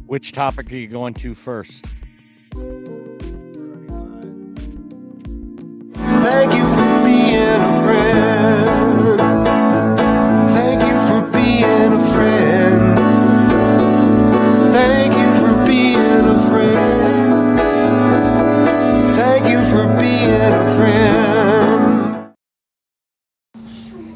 Which topic are you going to first? Thank you for being a friend. Thank you for being a friend. Thank you for being a friend. Thank you for being a friend.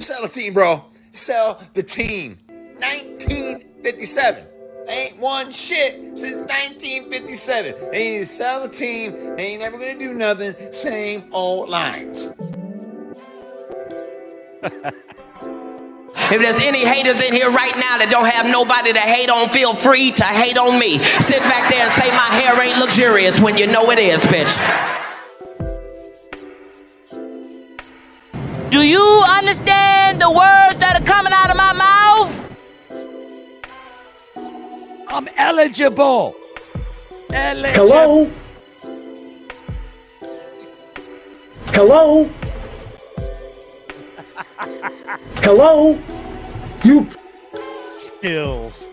Sell the team, bro. Sell the team. 1957. Ain't won shit since 1957. They need to sell the team. They ain't never gonna do nothing. Same old lines. If there's any haters in here right now that don't have nobody to hate on, feel free to hate on me. Sit back there and say my hair ain't luxurious when you know it is, bitch. Do you understand the words that are coming out of my mouth? I'm eligible. Hello? Hello? Hello? You Skills.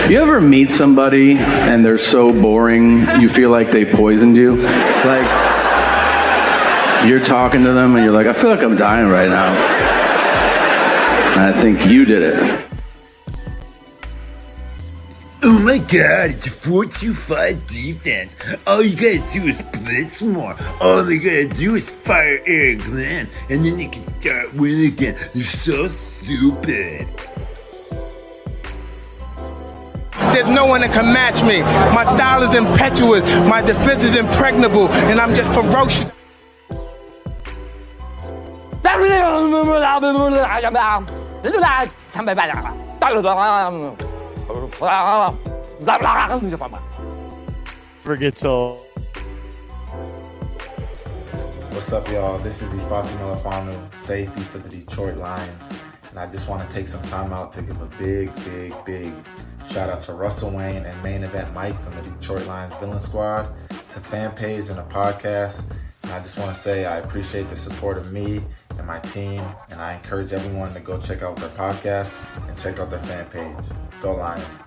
You ever meet somebody and they're so boring you feel like they poisoned you? Like, you're talking to them and you're like, I feel like I'm dying right now. And I think you did it. Oh my god, it's a 4-2-5 defense. All you gotta do is blitz more. All they gotta do is fire Eric Glenn, and then they can start winning again. You're so stupid. There's no one that can match me. My style is impetuous, my defense is impregnable, and I'm just ferocious. Forgets all. What's up, y'all? This is Ifeatu Melifonwu, safety for the Detroit Lions. And I just want to take some time out to give a big shout out to Russell Wayne and Main Event Mike from the Detroit Lions Villain Squad. It's a fan page and a podcast. And I just want to say I appreciate the support of me and my team. And I encourage everyone to go check out their podcast and check out their fan page. Go Lions.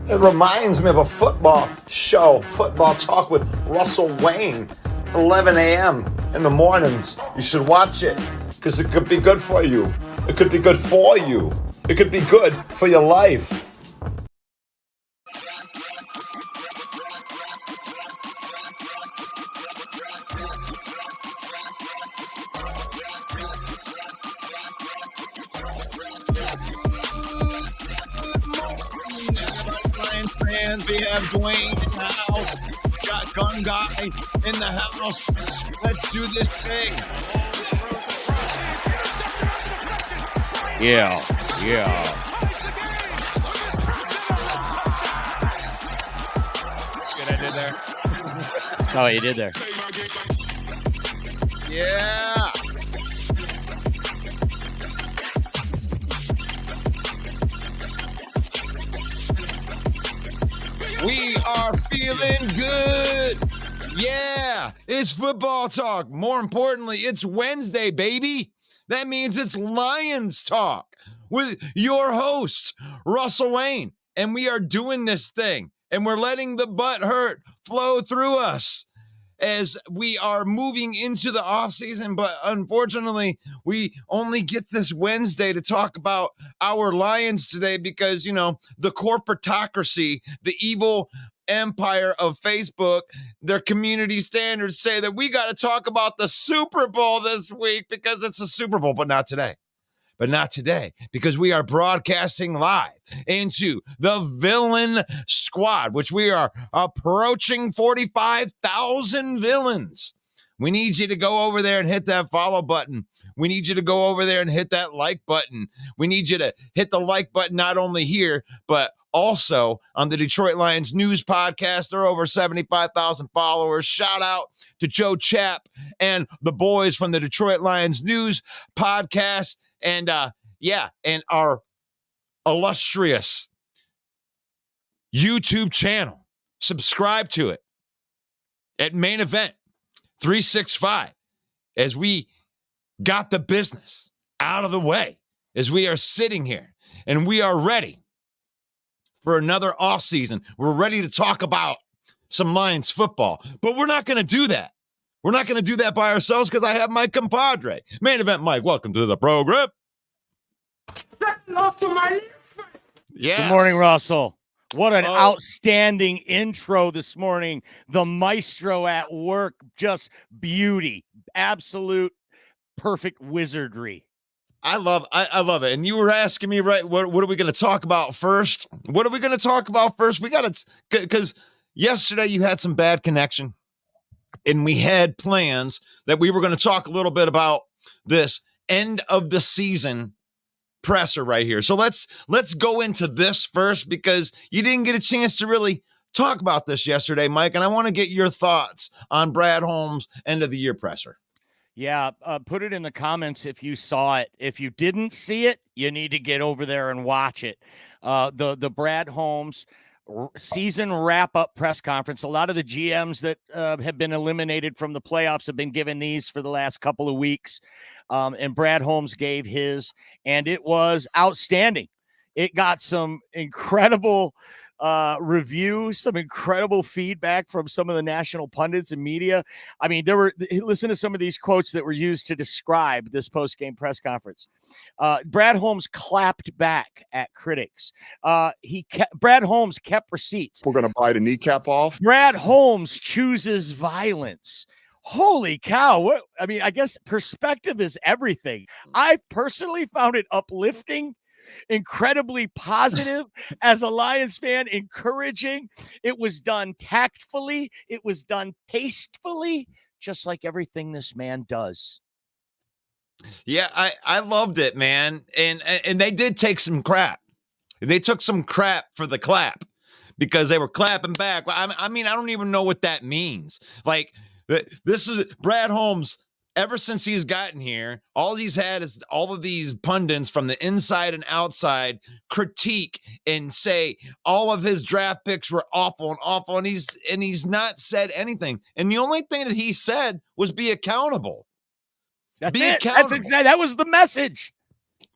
It reminds me of a football show, Football Talk with Russell Wayne, 11 a.m. in the mornings. You should watch it because it could be good for you. It could be good for you. It could be good for your life. We have Dwayne in the house. Got Gun Guy in the house. Let's do this thing. Yeah. Good I did there. Oh, you did there. Yeah. We are feeling good. Yeah, it's football talk. More importantly, it's Wednesday, baby. That means it's Lions talk with your host, Russell Wayne. And we are doing this thing, and we're letting the butt hurt flow through us as we are moving into the offseason. But unfortunately, we only get this Wednesday to talk about our Lions today because, you know, the corporatocracy, the evil empire of Facebook, their community standards say that we got to talk about the Super Bowl this week because it's a Super Bowl, but not today. But not today, because we are broadcasting live into the Villain Squad, which we are approaching 45,000 villains. We need you to go over there and hit that follow button. We need you to go over there and hit that like button. We need you to hit the like button not only here, but also on the Detroit Lions News Podcast. There are over 75,000 followers. Shout out to Joe Chapp and the boys from the Detroit Lions News Podcast. And and our illustrious YouTube channel. Subscribe to it at Main Event 365 as we got the business out of the way as we are sitting here and we are ready for another off season. We're ready to talk about some Lions football, but we're not going to do that. We're not going to do that by ourselves because I have my compadre, Main Event Mike. Welcome to the program. Yes. Good morning, Russell. What an outstanding intro this morning. The maestro at work, just beauty, absolute perfect wizardry. I love it. And you were asking me, right, what are we going to talk about first? What are we going to talk about first? We got to, because yesterday you had some bad connection and we had plans that we were going to talk a little bit about this end of the season presser right here. So let's go into this first because you didn't get a chance to really talk about this yesterday, Mike, and I want to get your thoughts on Brad Holmes' end of the year presser. Yeah, put it in the comments if you saw it. If you didn't see it, you need to get over there and watch it. The Brad Holmes season wrap-up press conference. A lot of the GMs that have been eliminated from the playoffs have been given these for the last couple of weeks. And Brad Holmes gave his, and it was outstanding. It got some incredible reviews, some incredible feedback from some of the national pundits and media. I mean, listen to some of these quotes that were used to describe this post-game press conference. Brad Holmes clapped back at critics. Brad Holmes kept receipts. We're going to bite a kneecap off. Brad Holmes chooses violence. Holy cow. I guess perspective is everything. I personally found it uplifting, incredibly positive as a Lions fan, encouraging. It was done tactfully. It was done tastefully, just like everything this man does. Yeah, I loved it, man. And they did take some crap. They took some crap for the clap because they were clapping back. I mean, I don't even know what that means. Like, this is Brad Holmes. Ever since he's gotten here, all he's had is all of these pundits from the inside and outside critique and say all of his draft picks were awful, and he's not said anything. And the only thing that he said was be accountable. That's it. That's exactly, that was the message.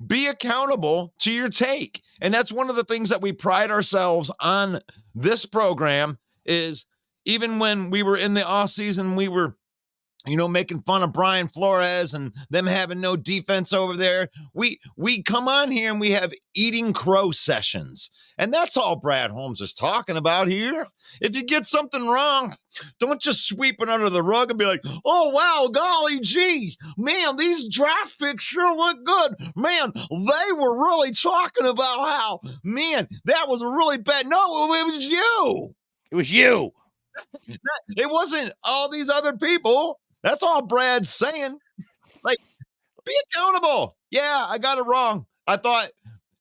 Be accountable to your take. And that's one of the things that we pride ourselves on this program is even when we were in the off season, we were, making fun of Brian Flores and them having no defense over there. We come on here and we have eating crow sessions. And that's all Brad Holmes is talking about here. If you get something wrong, don't just sweep it under the rug and be like, oh, wow, golly gee, man, these draft picks sure look good. Man, they were really talking about how, man, that was a really bad. No, it was you. It was you. It wasn't all these other people. That's all Brad's saying. Like, be accountable. Yeah, I got it wrong. I thought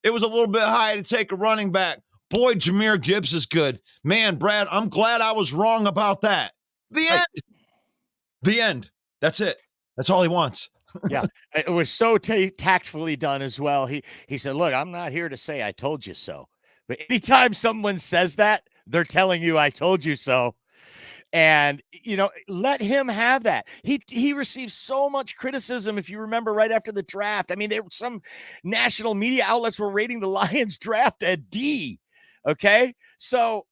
it was a little bit high to take a running back. Boy, Jahmyr Gibbs is good. Man, Brad, I'm glad I was wrong about that. The end. The end. That's it. That's all he wants. Yeah, it was so tactfully done as well. He said, look, I'm not here to say I told you so. But anytime someone says that, they're telling you I told you so. And, let him have that. He received so much criticism, if you remember, right after the draft. I mean, some national media outlets were rating the Lions draft a D. Okay? So,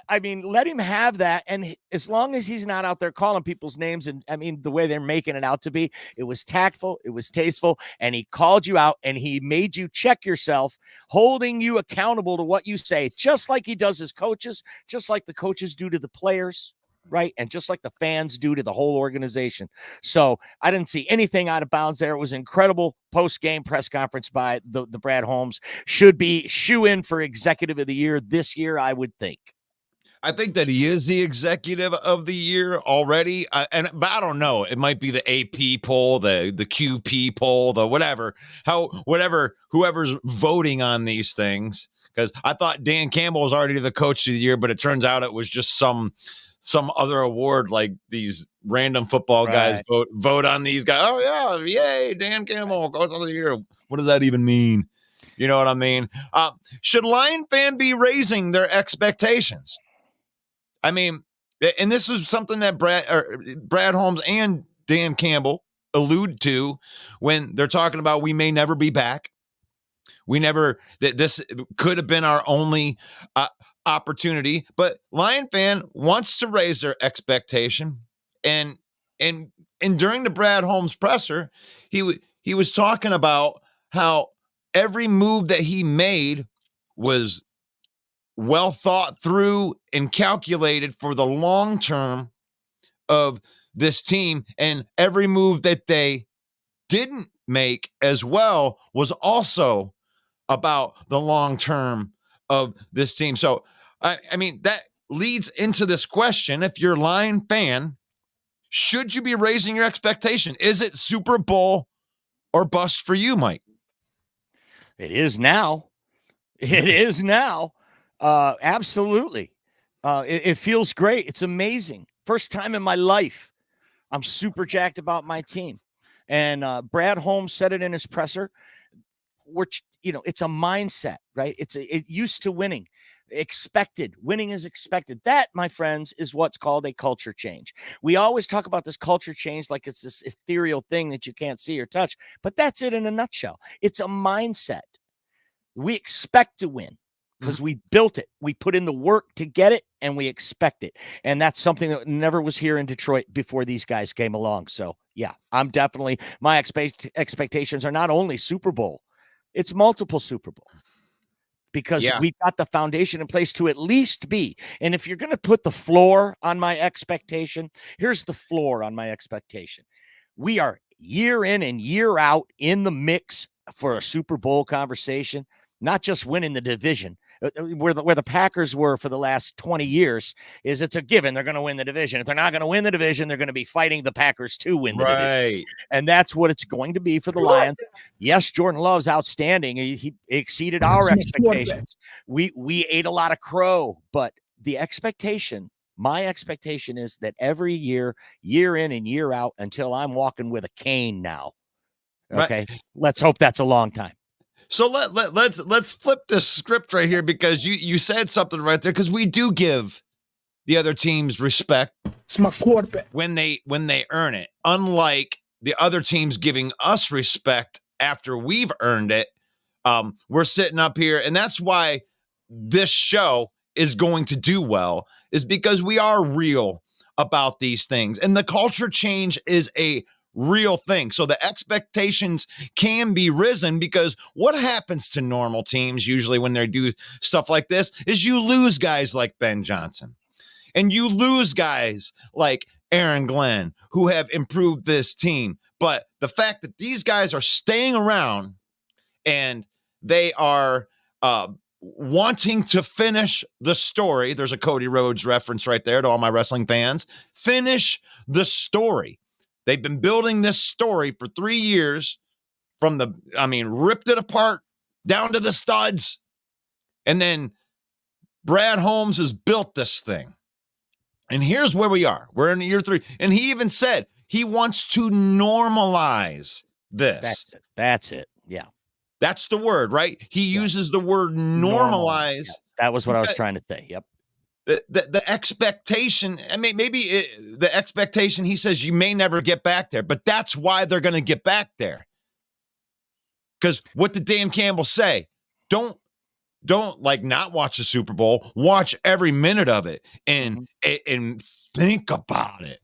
I mean, let him have that. And as long as he's not out there calling people's names and, the way they're making it out to be, it was tactful, it was tasteful, and he called you out and he made you check yourself, holding you accountable to what you say, just like he does his coaches, just like the coaches do to the players. Right. And just like the fans do to the whole organization. So I didn't see anything out of bounds there. It was incredible post-game press conference by the Brad Holmes. Should be shoe in for executive of the year this year, I would think. I think that he is the executive of the year already. But I don't know. It might be the AP poll, the QP poll, the whatever, whoever's voting on these things. Because I thought Dan Campbell was already the coach of the year, but it turns out it was just some other award, like these random football guys vote on these guys. Oh yeah, yay, Dan Campbell, coach of the year. What does that even mean? You know what I mean? Should Lion fan be raising their expectations? I mean, and this is something that Brad Holmes and Dan Campbell allude to when they're talking about we may never be back. We never that this could have been our only opportunity, but Lion fan wants to raise their expectation. And during the Brad Holmes presser, he was talking about how every move that he made was well thought through and calculated for the long term of this team, and every move that they didn't make as well was also about the long term of this team. So, I mean, that leads into this question. If you're a Lion fan, should you be raising your expectation? Is it Super Bowl or bust for you, Mike? It is now. It is now. Absolutely. It feels great. It's amazing. First time in my life, I'm super jacked about my team. And Brad Holmes said it in his presser. Which, it's a mindset, right? It used to winning. Expected. Winning is expected. That, my friends, is what's called a culture change. We always talk about this culture change like it's this ethereal thing that you can't see or touch, but that's it in a nutshell. It's a mindset. We expect to win because we built it. We put in the work to get it, and we expect it. And that's something that never was here in Detroit before these guys came along. So, yeah, my expectations are not only Super Bowl, it's multiple Super Bowl. Because we got the foundation in place to at least be. And if you're going to put the floor on my expectation, here's the floor on my expectation. We are year in and year out in the mix for a Super Bowl conversation, not just winning the division. Where the Packers were for the last 20 years is it's a given. They're going to win the division. If they're not going to win the division, they're going to be fighting the Packers to win the division. And that's what it's going to be for the Lions. Yes, Jordan Love's outstanding. He exceeded our expectations. We ate a lot of crow, but my expectation is that every year in and year out, until I'm walking with a cane now. Okay. Right. Let's hope that's a long time. So let's flip this script right here, because you said something right there, because we do give the other teams respect. It's my quarterback when they earn it, unlike the other teams giving us respect after we've earned it. We're sitting up here, and that's why this show is going to do well, is because we are real about these things, and the culture change is a real thing. So the expectations can be risen, because what happens to normal teams usually when they do stuff like this is you lose guys like Ben Johnson, and you lose guys like Aaron Glenn, who have improved this team. But the fact that these guys are staying around and they are wanting to finish the story. There's a Cody Rhodes reference right there to all my wrestling fans. Finish the story. They've been building this story for 3 years ripped it apart down to the studs. And then Brad Holmes has built this thing. And here's where we are. We're in year 3. And he even said he wants to normalize this. That's it. Yeah. That's the word, right? He uses the word normalize. Yeah, that was what I was trying to say. Yep. The expectation, the expectation, he says you may never get back there, but that's why they're going to get back there. Because what did Dan Campbell say? Don't not watch the Super Bowl, watch every minute of it and think about it.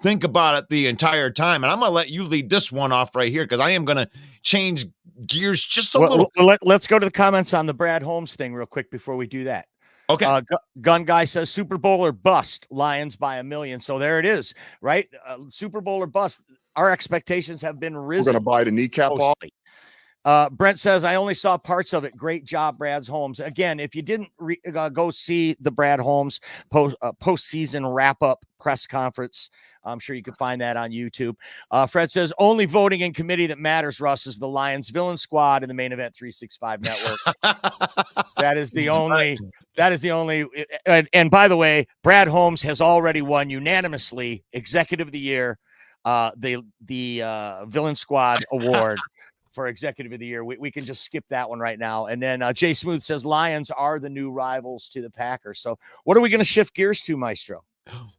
Think about it the entire time. And I'm going to let you lead this one off right here, because I am going to change gears just a little. Let's go to the comments on the Brad Holmes thing real quick before we do that. Okay. Gun Guy says Super Bowl or bust, Lions by 1 million. So there it is, right? Super Bowl or bust. Our expectations have been risen. We're going to buy the kneecap off. Brent says, I only saw parts of it. Great job, Brad Holmes. Again, if you didn't go see the Brad Holmes postseason wrap-up press conference, I'm sure you can find that on YouTube. Fred says, only voting in committee that matters, Russ, is the Lions Villain Squad in the Main Event 365 network. That is the only. And by the way, Brad Holmes has already won unanimously Executive of the Year, the Villain Squad Award for Executive of the Year. We can just skip that one right now. And then Jay Smooth says Lions are the new rivals to the Packers. So what are we going to shift gears to, Maestro?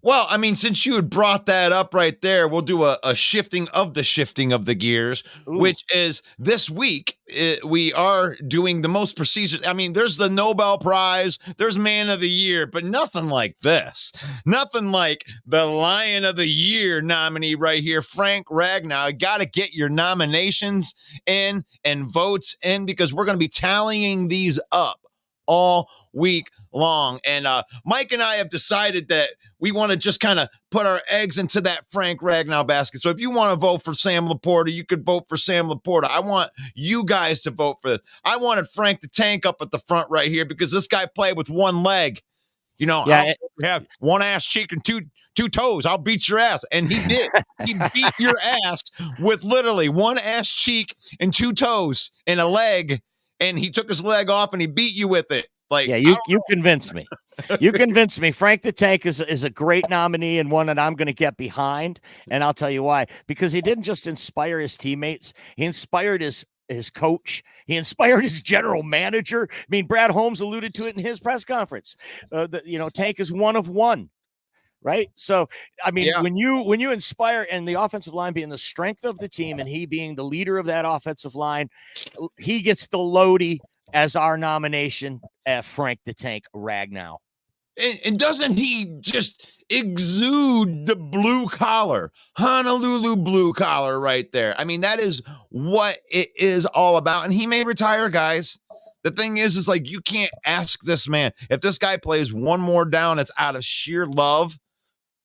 Well, I mean, since you had brought that up right there, we'll do a shifting of the gears, Ooh. which is this week. We are doing the most procedures. I mean, there's the Nobel Prize, there's Man of the Year, but nothing like this. Nothing like the Lion of the Year nominee right here, Frank Ragnow. Got to get your nominations in and votes in because we're going to be tallying these up all week long. And Mike and I have decided that we want to just kind of put our eggs into that Frank Ragnow basket. So if you want to vote for Sam Laporta, you could vote for Sam Laporta. I want you guys to vote for this. I wanted Frank the Tank up at the front right here because this guy played with one leg. You know, Yeah, we have one ass cheek and two toes. I'll beat your ass. And he did. He beat your ass with literally one ass cheek and two toes and a leg. And he took his leg off and he beat you with it. Like, yeah, you convinced me. You convinced me. Frank the Tank is a great nominee and one that I'm going to get behind. And I'll tell you why. Because he didn't just inspire his teammates. He inspired his coach. He inspired his general manager. I mean, Brad Holmes alluded to it in his press conference. Tank is one of one. Right. So, I mean, when you inspire and the offensive line being the strength of the team and he being the leader of that offensive line, he gets the Lodi as our nomination at Frank the Tank Ragnow. And doesn't he just exude the blue collar, Honolulu blue collar right there? I mean, that is what it is all about. And he may retire, guys. The thing is like, you can't ask this man. If this guy plays one more down, it's out of sheer love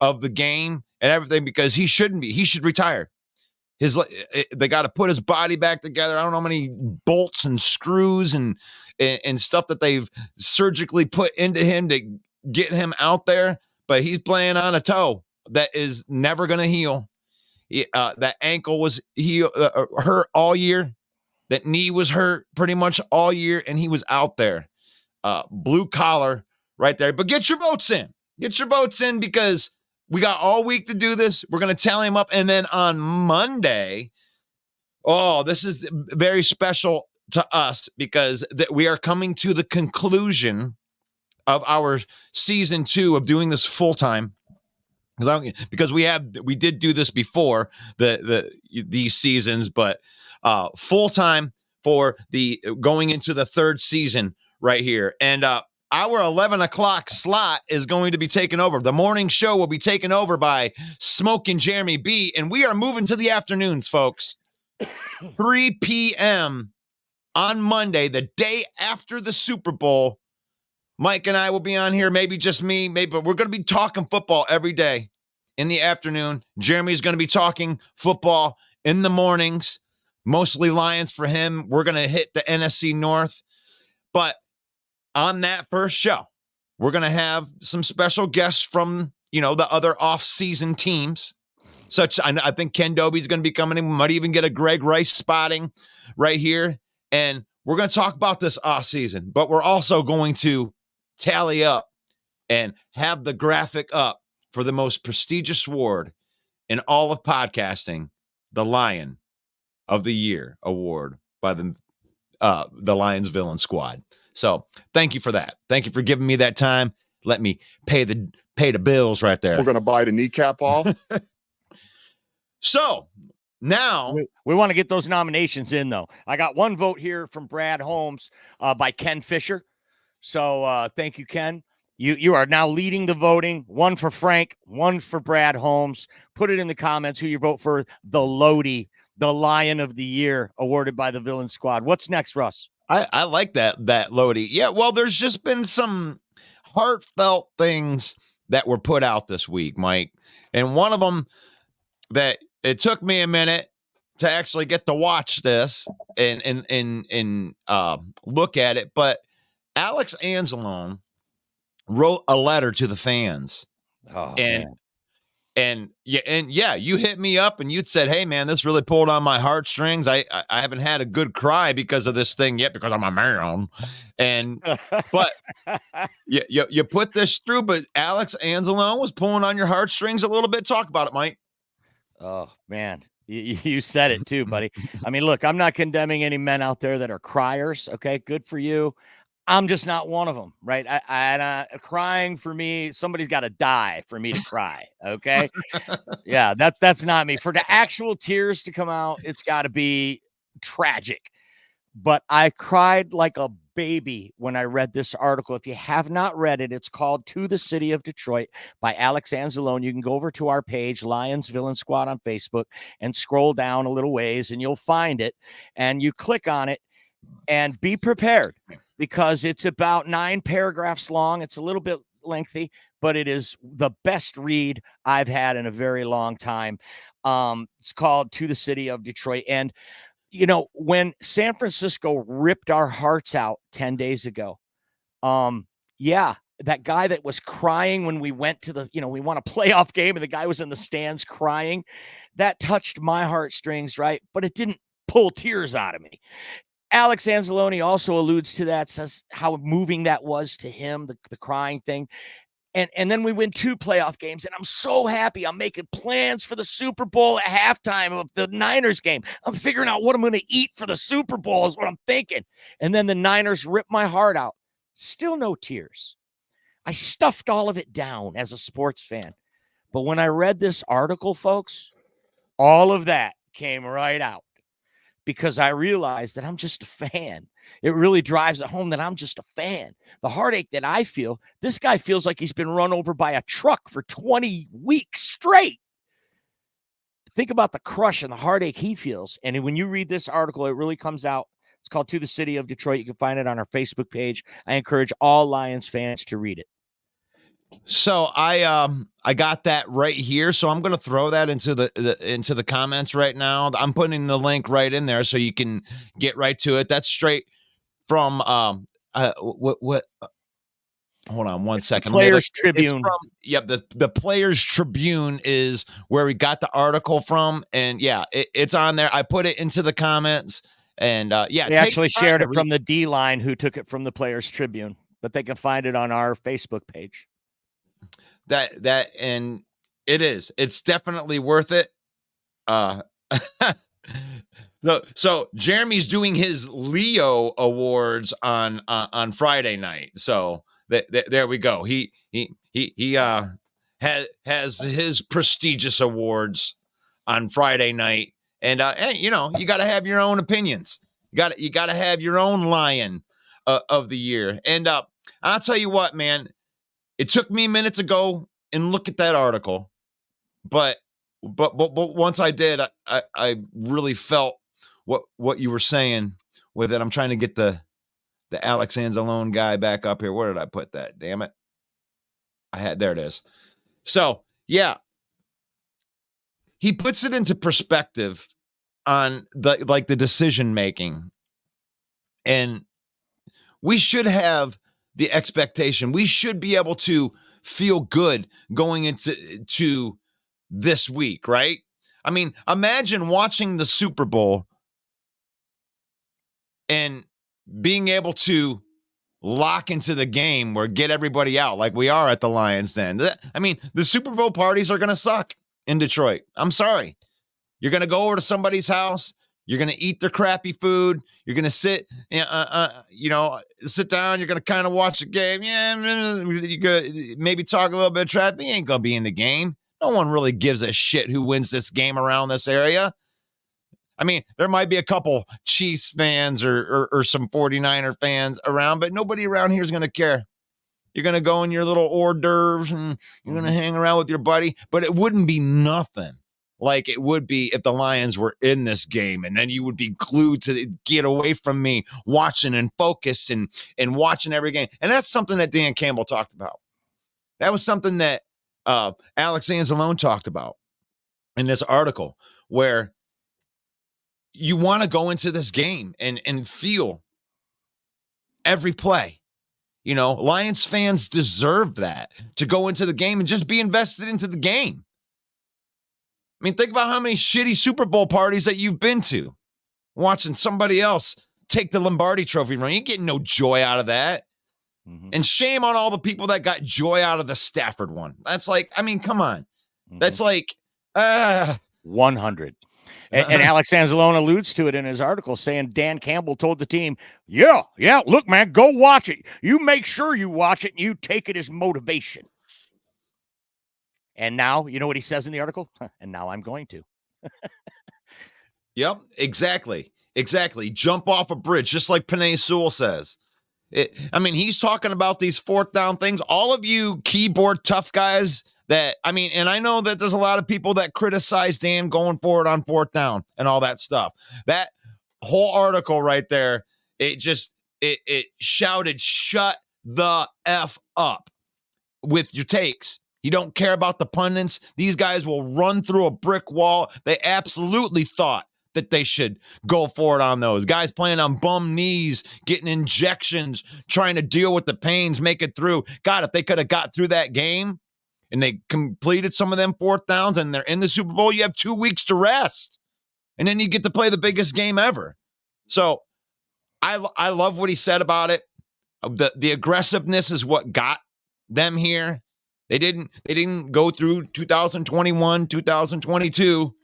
of the game and everything, because he shouldn't be. He should retire. They got to put his body back together. I don't know how many bolts and screws and stuff that they've surgically put into him to get him out there, but he's playing on a toe that is never going to heal. That ankle was hurt all year. That knee was hurt pretty much all year, and he was out there. Blue collar right there. But get your votes in. Get your votes in because we got all week to do this. We're going to tally him up. And then on Monday, this is very special to us because we are coming to the conclusion of our season 2 of doing this full time. Because we did do this before these seasons, but full time for the going into the 3rd season right here. And our 11 o'clock slot is going to be taken over. The morning show will be taken over by Smoke and Jeremy B. And we are moving to the afternoons, folks. 3 p.m. on Monday, the day after the Super Bowl. Mike and I will be on here, maybe just me, but we're going to be talking football every day in the afternoon. Jeremy's going to be talking football in the mornings, mostly Lions for him. We're going to hit the NFC North. But on that first show, we're going to have some special guests from, the other off-season teams. I think Ken Dobie's going to be coming in. We might even get a Greg Rice spotting right here. And we're going to talk about this off-season, but we're also going to tally up and have the graphic up for the most prestigious award in all of podcasting, the Lion of the Year award by the Lions Villain Squad. So thank you for that. Thank you for giving me that time. Let me pay the bills right there. We're going to bite a kneecap off. So now we want to get those nominations in, though. I got one vote here from Brad Holmes by Ken Fisher. So thank you, Ken. You are now leading the voting. One for Frank, one for Brad Holmes. Put it in the comments who you vote for. The Lodi, the Lion of the Year, awarded by the Villain Squad. What's next, Russ? I like that Lodi. Yeah, well, there's just been some heartfelt things that were put out this week, Mike. And one of them that it took me a minute to actually get to watch this and look at it. But Alex Anzalone wrote a letter to the fans. And you hit me up and you'd said, hey man, this really pulled on my heartstrings. I haven't had a good cry because of this thing yet because I'm a man. But you put this through, but Alex Anzalone was pulling on your heartstrings a little bit. Talk about it, Mike. Oh man, you said it too, buddy. I mean, look, I'm not condemning any men out there that are criers. Okay. Good for you. I'm just not one of them, right? Crying for me, somebody's got to die for me to cry. Okay. Yeah, that's not me. For the actual tears to come out, it's got to be tragic. But I cried like a baby when I read this article. If you have not read it, it's called To the City of Detroit by Alex Anzalone. You can go over to our page, Lions Villain Squad on Facebook, and scroll down a little ways and you'll find it. And you click on it and be prepared because it's about 9 paragraphs long. It's a little bit lengthy, but it is the best read I've had in a very long time. It's called To the City of Detroit. And you know, when San Francisco ripped our hearts out 10 days ago, yeah, that guy that was crying when we went to we won a playoff game and the guy was in the stands crying, that touched my heartstrings, right? But it didn't pull tears out of me. Alex Anzalone also alludes to that, says how moving that was to him, the crying thing. And then we win 2 playoff games, and I'm so happy. I'm making plans for the Super Bowl at halftime of the Niners game. I'm figuring out what I'm going to eat for the Super Bowl is what I'm thinking. And then the Niners rip my heart out. Still no tears. I stuffed all of it down as a sports fan. But when I read this article, folks, all of that came right out because I realized that I'm just a fan. It really drives it home that I'm just a fan. The heartache that I feel, this guy feels like he's been run over by a truck for 20 weeks straight. Think about the crush and the heartache he feels. And when you read this article, it really comes out. It's called To the City of Detroit. You can find it on our Facebook page. I encourage all Lions fans to read it. So I got that right here. So I'm going to throw that into the comments right now. I'm putting the link right in there so you can get right to it. That's straight from what hold on one second. Players Tribune. The Players Tribune is where we got the article from, and yeah, it's on there. I put it into the comments, and yeah, they actually shared it from the D line who took it from the Players Tribune, but they can find it on our Facebook page. And it's definitely worth it. So Jeremy's doing his Leo Awards on Friday night. So there we go. He has his prestigious awards on Friday night, and you got to have your own opinions. You got to have your own Lion of the year. And I'll tell you what, man. It took me a minute to go and look at that article, but once I did, I really felt what you were saying with it. I'm trying to get the Alex Anzalone guy back up here. Where did I put that? Damn it. There it is. So yeah, he puts it into perspective on the decision making, and we should have the expectation. We should be able to feel good going into this week, right? I mean, imagine watching the Super Bowl and being able to lock into the game or get everybody out like we are at the Lions Den. I mean, the Super Bowl parties are going to suck in Detroit. I'm sorry. You're going to go over to somebody's house. You're going to eat their crappy food. You're going to sit, sit down. You're going to kind of watch the game. Yeah, you maybe talk a little bit of trash. But you ain't going to be in the game. No one really gives a shit who wins this game around this area. I mean, there might be a couple Chiefs fans or some 49er fans around, but nobody around here is going to care. You're going to go in your little hors d'oeuvres and you're going to hang around with your buddy, but it wouldn't be nothing like it would be if the Lions were in this game, and then you would be glued to get away from me, watching and focused and watching every game. And that's something that Dan Campbell talked about. That was something that Alex Anzalone talked about in this article, where you want to go into this game and feel every play. Lions fans deserve that, to go into the game and just be invested into the game. I mean, think about how many shitty Super Bowl parties that you've been to, watching somebody else take the Lombardi Trophy run. You ain't getting no joy out of that. Mm-hmm. And shame on all the people that got joy out of the Stafford one. That's like, I mean, come on. Mm-hmm. That's like 100. And Alex Anzalone alludes to it in his article, saying Dan Campbell told the team, yeah, look, man, go watch it. You make sure you watch it and you take it as motivation. And now, you know what he says in the article? And now I'm going to. Yep, exactly. Jump off a bridge, just like Panay Sewell says. He's talking about these fourth down things. All of you keyboard tough guys and I know that there's a lot of people that criticize Dan going forward on fourth down and all that stuff. That whole article right there, it shouted, shut the F up with your takes. You don't care about the pundits. These guys will run through a brick wall. They absolutely thought that they should go for it on those. Guys playing on bum knees, getting injections, trying to deal with the pains, make it through. God, if they could have got through that game and they completed some of them fourth downs and they're in the Super Bowl, you have 2 weeks to rest. And then you get to play the biggest game ever. So I love what he said about it. The aggressiveness is what got them here. They didn't go through 2021, 2022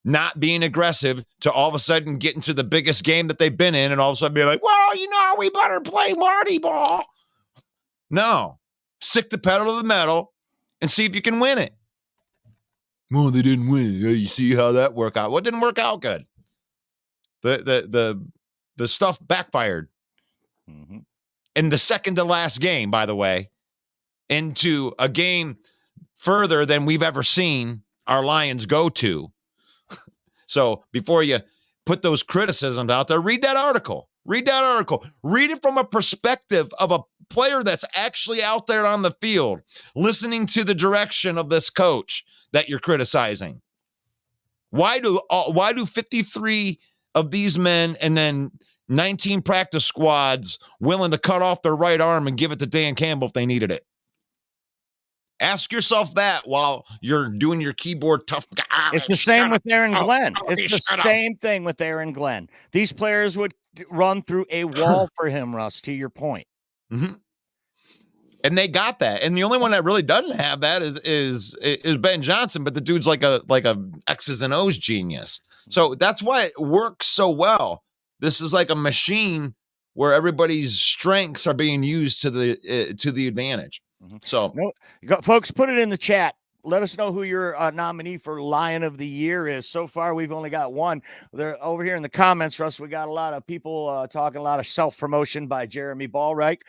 not being aggressive to all of a sudden get into the biggest game that they've been in and all of a sudden be like, well, we better play Marty ball. No. Stick the pedal to the metal and see if you can win it. Well, they didn't win. You see how that worked out. Well, it didn't work out good. The stuff backfired. Mm-hmm. In the second to last game, by the way, into a game further than we've ever seen our Lions go to. So before you put those criticisms out there, read that article. Read it from a perspective of a player that's actually out there on the field, listening to the direction of this coach that you're criticizing. Why do 53 of these men and then 19 practice squads willing to cut off their right arm and give it to Dan Campbell if they needed it? Ask yourself that while you're doing your keyboard tough guy. It's the same with Aaron Glenn. It's the same thing with Aaron Glenn. These players would run through a wall for him, Russ, to your point. Mm-hmm. And they got that. And the only one that really doesn't have that is Ben Johnson, but the dude's like a X's and O's genius. So that's why it works so well. This is like a machine where everybody's strengths are being used to the advantage. So, folks, put it in the chat. Let us know who your nominee for Lion of the Year is. So far, we've only got one. They're over here in the comments, Russ. We got a lot of people talking a lot of self-promotion by Jeremy Ballreich,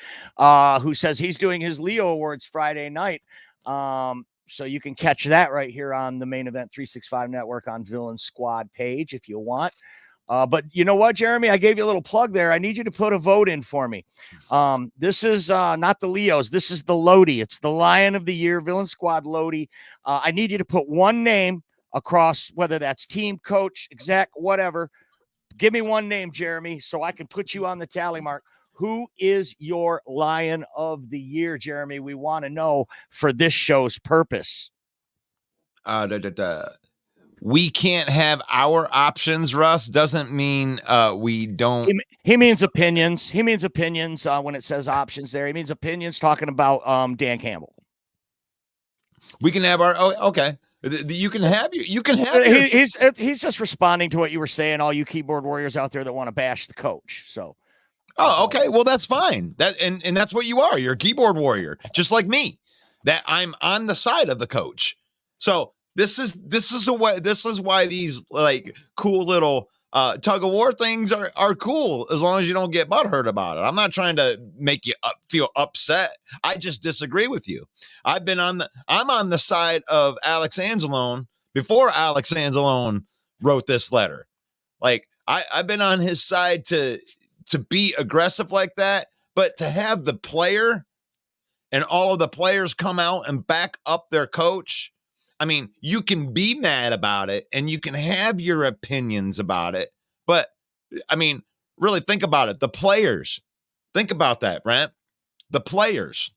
who says he's doing his Leo Awards Friday night. So you can catch that right here on the Main Event 365 Network on Villain Squad page if you want. But you know what, Jeremy? I gave you a little plug there. I need you to put a vote in for me. This is not the Leos. This is the Lodi. It's the Lion of the Year, Villain Squad Lodi. I need you to put one name across, whether that's team, coach, exec, whatever. Give me one name, Jeremy, so I can put you on the tally mark. Who is your Lion of the Year, Jeremy? We want to know for this show's purpose. We can't have our options, Russ. Doesn't mean we don't. He means opinions. He means opinions when it says options there. He means opinions talking about Dan Campbell. We can have our. Oh, okay. You can have your. You can have. He's just responding to what you were saying. All you keyboard warriors out there that want to bash the coach. So. Oh, okay. Well, that's fine. And that's what you are. You're a keyboard warrior, just like me. That I'm on the side of the coach. So. This is the way. This is why these like cool little tug of war things are cool as long as you don't get butthurt about it. I'm not trying to make you feel upset. I just disagree with you. I'm on the side of Alex Anzalone before Alex Anzalone wrote this letter. Like I've been on his side to be aggressive like that, but to have the player and all of the players come out and back up their coach. I mean, you can be mad about it and you can have your opinions about it, but I mean, really think about it. The players, think about that, Brent. The players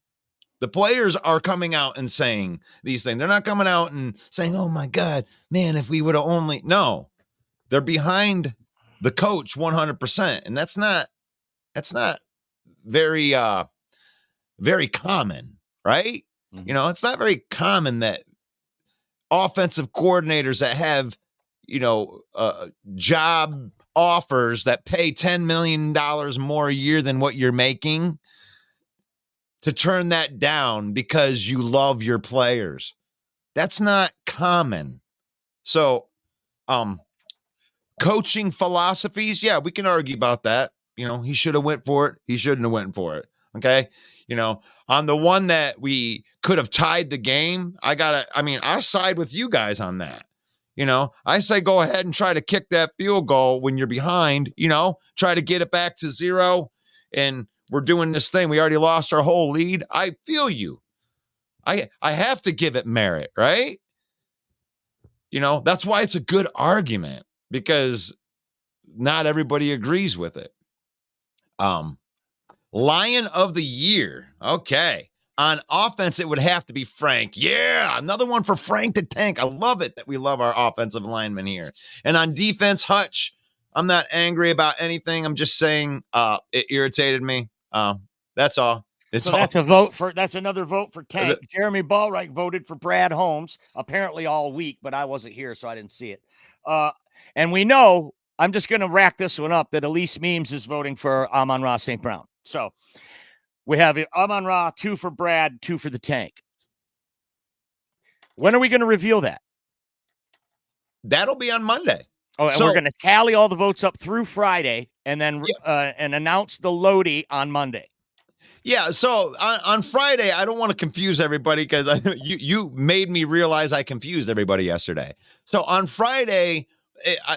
are coming out and saying these things. They're not coming out and saying, oh my God, man, if we would have only, no, they're behind the coach 100%. And that's not very, very common, right? Mm-hmm. You know, it's not very common that offensive coordinators that have, job offers that pay $10 million more a year than what you're making, to turn that down because you love your players. That's not common. So, coaching philosophies, yeah, we can argue about that. He should have went for it. He shouldn't have went for it. Okay. On the one that we could have tied the game, I side with you guys on that. I say go ahead and try to kick that field goal when you're behind, try to get it back to 0. And we're doing this thing. We already lost our whole lead. I feel you. I have to give it merit, right? That's why it's a good argument, because not everybody agrees with it. Lion of the year. Okay. On offense, it would have to be Frank. Yeah, another one for Frank the Tank. I love it that we love our offensive linemen here. And on defense, Hutch. I'm not angry about anything. I'm just saying it irritated me. That's all. That's another vote for Tank. Jeremy Ballwright voted for Brad Holmes, apparently all week, but I wasn't here, so I didn't see it. And we know, I'm just going to rack this one up, that Elise Memes is voting for Amon-Ra St. Brown. So we have Amon-Ra, 2 for Brad, 2 for the Tank. When are we going to reveal that? That'll be on Monday. Oh, and we're going to tally all the votes up through Friday and then and announce the Lodi on Monday. Yeah, so on Friday, I don't want to confuse everybody, because you made me realize I confused everybody yesterday. So on Friday,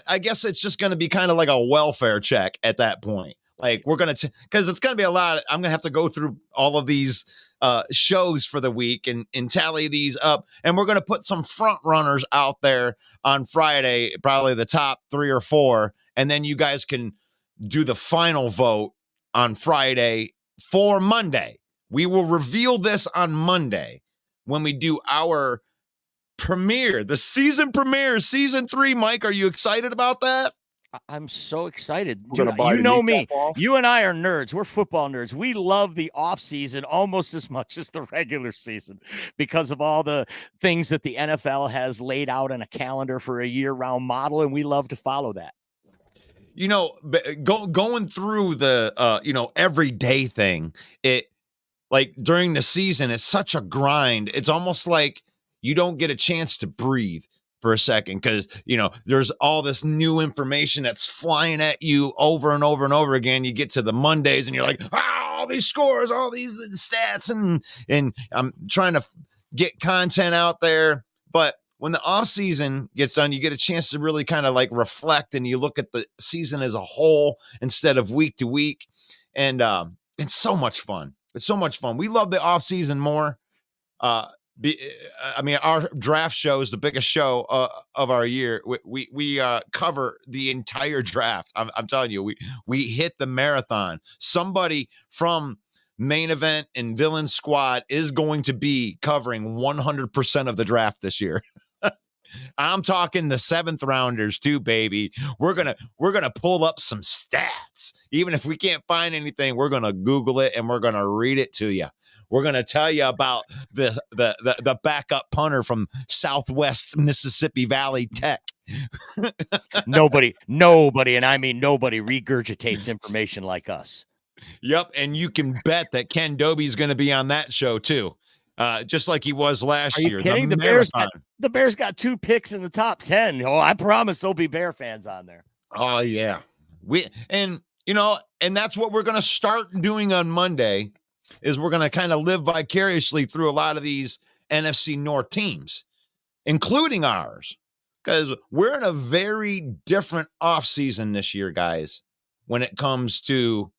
I guess it's just going to be kind of like a welfare check at that point. Like, we're going to, because it's going to be a lot. I'm going to have to go through all of these shows for the week and tally these up. And we're going to put some front runners out there on Friday, probably the top 3 or 4. And then you guys can do the final vote on Friday for Monday. We will reveal this on Monday when we do our premiere, the season premiere, season 3. Mike, are you excited about that? I'm so excited. You know me. You and I are nerds. We're football nerds. We love the off season almost as much as the regular season because of all the things that the NFL has laid out in a calendar for a year-round model, and we love to follow that. Going through the everyday thing, it, like, during the season, it's such a grind. It's almost like you don't get a chance to breathe for a second, because there's all this new information that's flying at you over and over and over again. You get to the Mondays and you're like, all these scores, all these stats, and I'm trying to get content out there. But when the off season gets done, you get a chance to really kind of like reflect, and you look at the season as a whole instead of week to week. And it's so much fun. It's so much fun. We love the off season more. Our draft show is the biggest show of our year. We cover the entire draft. I'm telling you, we hit the marathon. Somebody from Main Event and Villain Squad is going to be covering 100% of the draft this year. I'm talking the 7th rounders too, baby. We're gonna pull up some stats. Even if we can't find anything, we're gonna Google it and we're gonna read it to you. We're gonna tell you about the backup punter from Southwest Mississippi Valley Tech. Nobody, and I mean nobody, regurgitates information like us. Yep, and you can bet that Ken Dobie's going to be on that show too, just like he was last year. Are you kidding? The Bears got 2 picks in the top 10. Oh, I promise there'll be Bear fans on there. Oh yeah, and that's what we're going to start doing on Monday. Is we're going to kind of live vicariously through a lot of these NFC North teams, including ours, because we're in a very different offseason this year, guys, when it comes to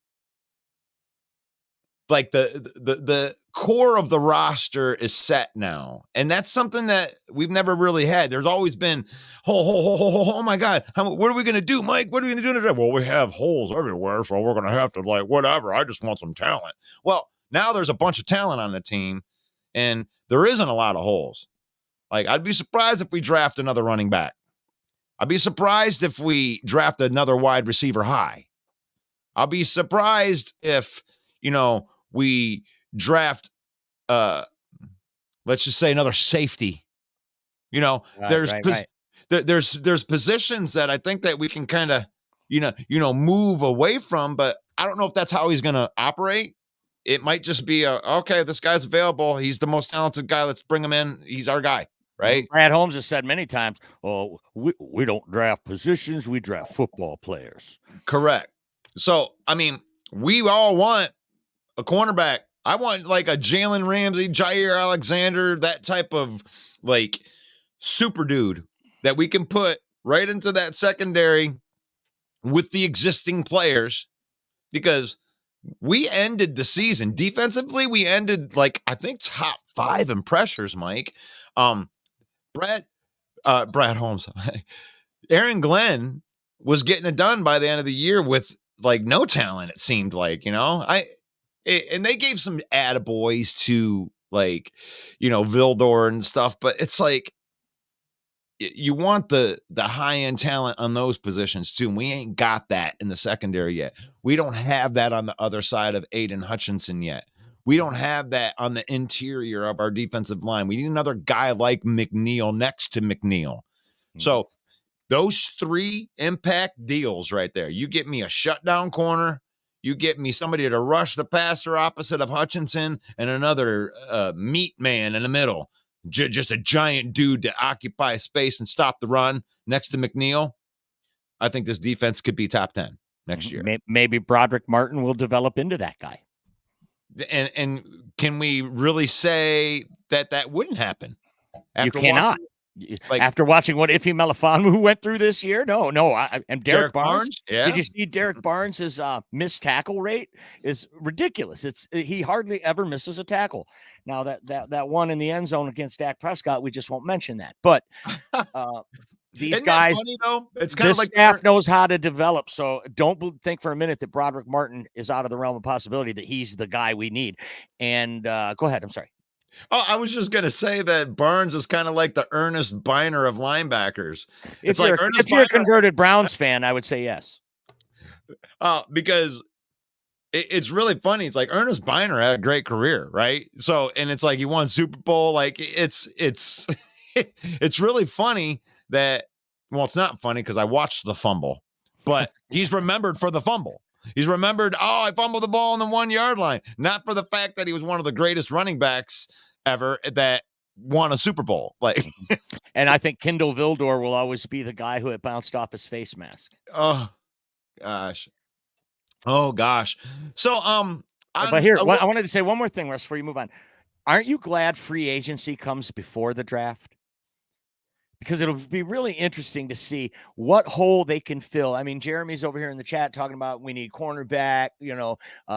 like the core of the roster is set now. And that's something that we've never really had. There's always been, oh my God, what are we going to do, Mike? What are we going to do today? Well, we have holes everywhere, so we're going to have to whatever. I just want some talent. Well, now there's a bunch of talent on the team, and there isn't a lot of holes. Like, I'd be surprised if we draft another running back. I'd be surprised if we draft another wide receiver high. I'll be surprised if, we draft, let's just say another safety. There's there's positions that I think that we can kind of, move away from, but I don't know if that's how he's going to operate. It might just be okay, this guy's available. He's the most talented guy. Let's bring him in. He's our guy, right? Brad Holmes has said many times, "Oh, we don't draft positions. We draft football players." Correct. So, I mean, we all want a cornerback. I want like a Jalen Ramsey, Jair Alexander, that type of like super dude that we can put right into that secondary with the existing players, because we ended the season defensively. We ended like, I think, top 5 in pressures, Mike. Brad Holmes, Aaron Glenn was getting it done by the end of the year with like no talent. It seemed like, and they gave some attaboys to like, Vildor and stuff, but it's like, you want the high-end talent on those positions too. And we ain't got that in the secondary yet. We don't have that on the other side of Aiden Hutchinson yet. We don't have that on the interior of our defensive line. We need another guy like McNeil next to McNeil. Mm-hmm. So those 3 impact deals right there. You get me a shutdown corner. You get me somebody to rush the passer opposite of Hutchinson, and another meat man in the middle. Just a giant dude to occupy space and stop the run next to McNeil. I think this defense could be top 10 next year. Maybe Broderick Martin will develop into that guy. And can we really say that wouldn't happen? You cannot. After watching what Ife Melifonwu went through this year, no. And Derek Barnes. Yeah. Did you see Derek Barnes' missed tackle rate is ridiculous. He hardly ever misses a tackle. Now that one in the end zone against Dak Prescott, we just won't mention that. But these Isn't guys, that funny, though? It's kind of like staff knows how to develop. So don't think for a minute that Broderick Martin is out of the realm of possibility, that he's the guy we need. And go ahead. I'm sorry. Oh, I was just going to say that Barnes is kind of like the Ernest Biner of linebackers. If you're a converted Browns fan, I would say yes. Because it's really funny. It's like Ernest Biner had a great career, right? So, and it's like he won Super Bowl. Like it's it's really funny that, well, it's not funny because I watched the fumble, but he's remembered for the fumble. He's remembered, I fumbled the ball on the 1 yard line, not for the fact that he was one of the greatest running backs ever that won a Super Bowl. Like, and I think Kendall Vildor will always be the guy who had bounced off his face mask. Oh gosh. So, but here, I wanted to say one more thing, Russ, before you move on. Aren't you glad free agency comes before the draft? Because it'll be really interesting to see what hole they can fill. I mean, Jeremy's over here in the chat talking about we need cornerback,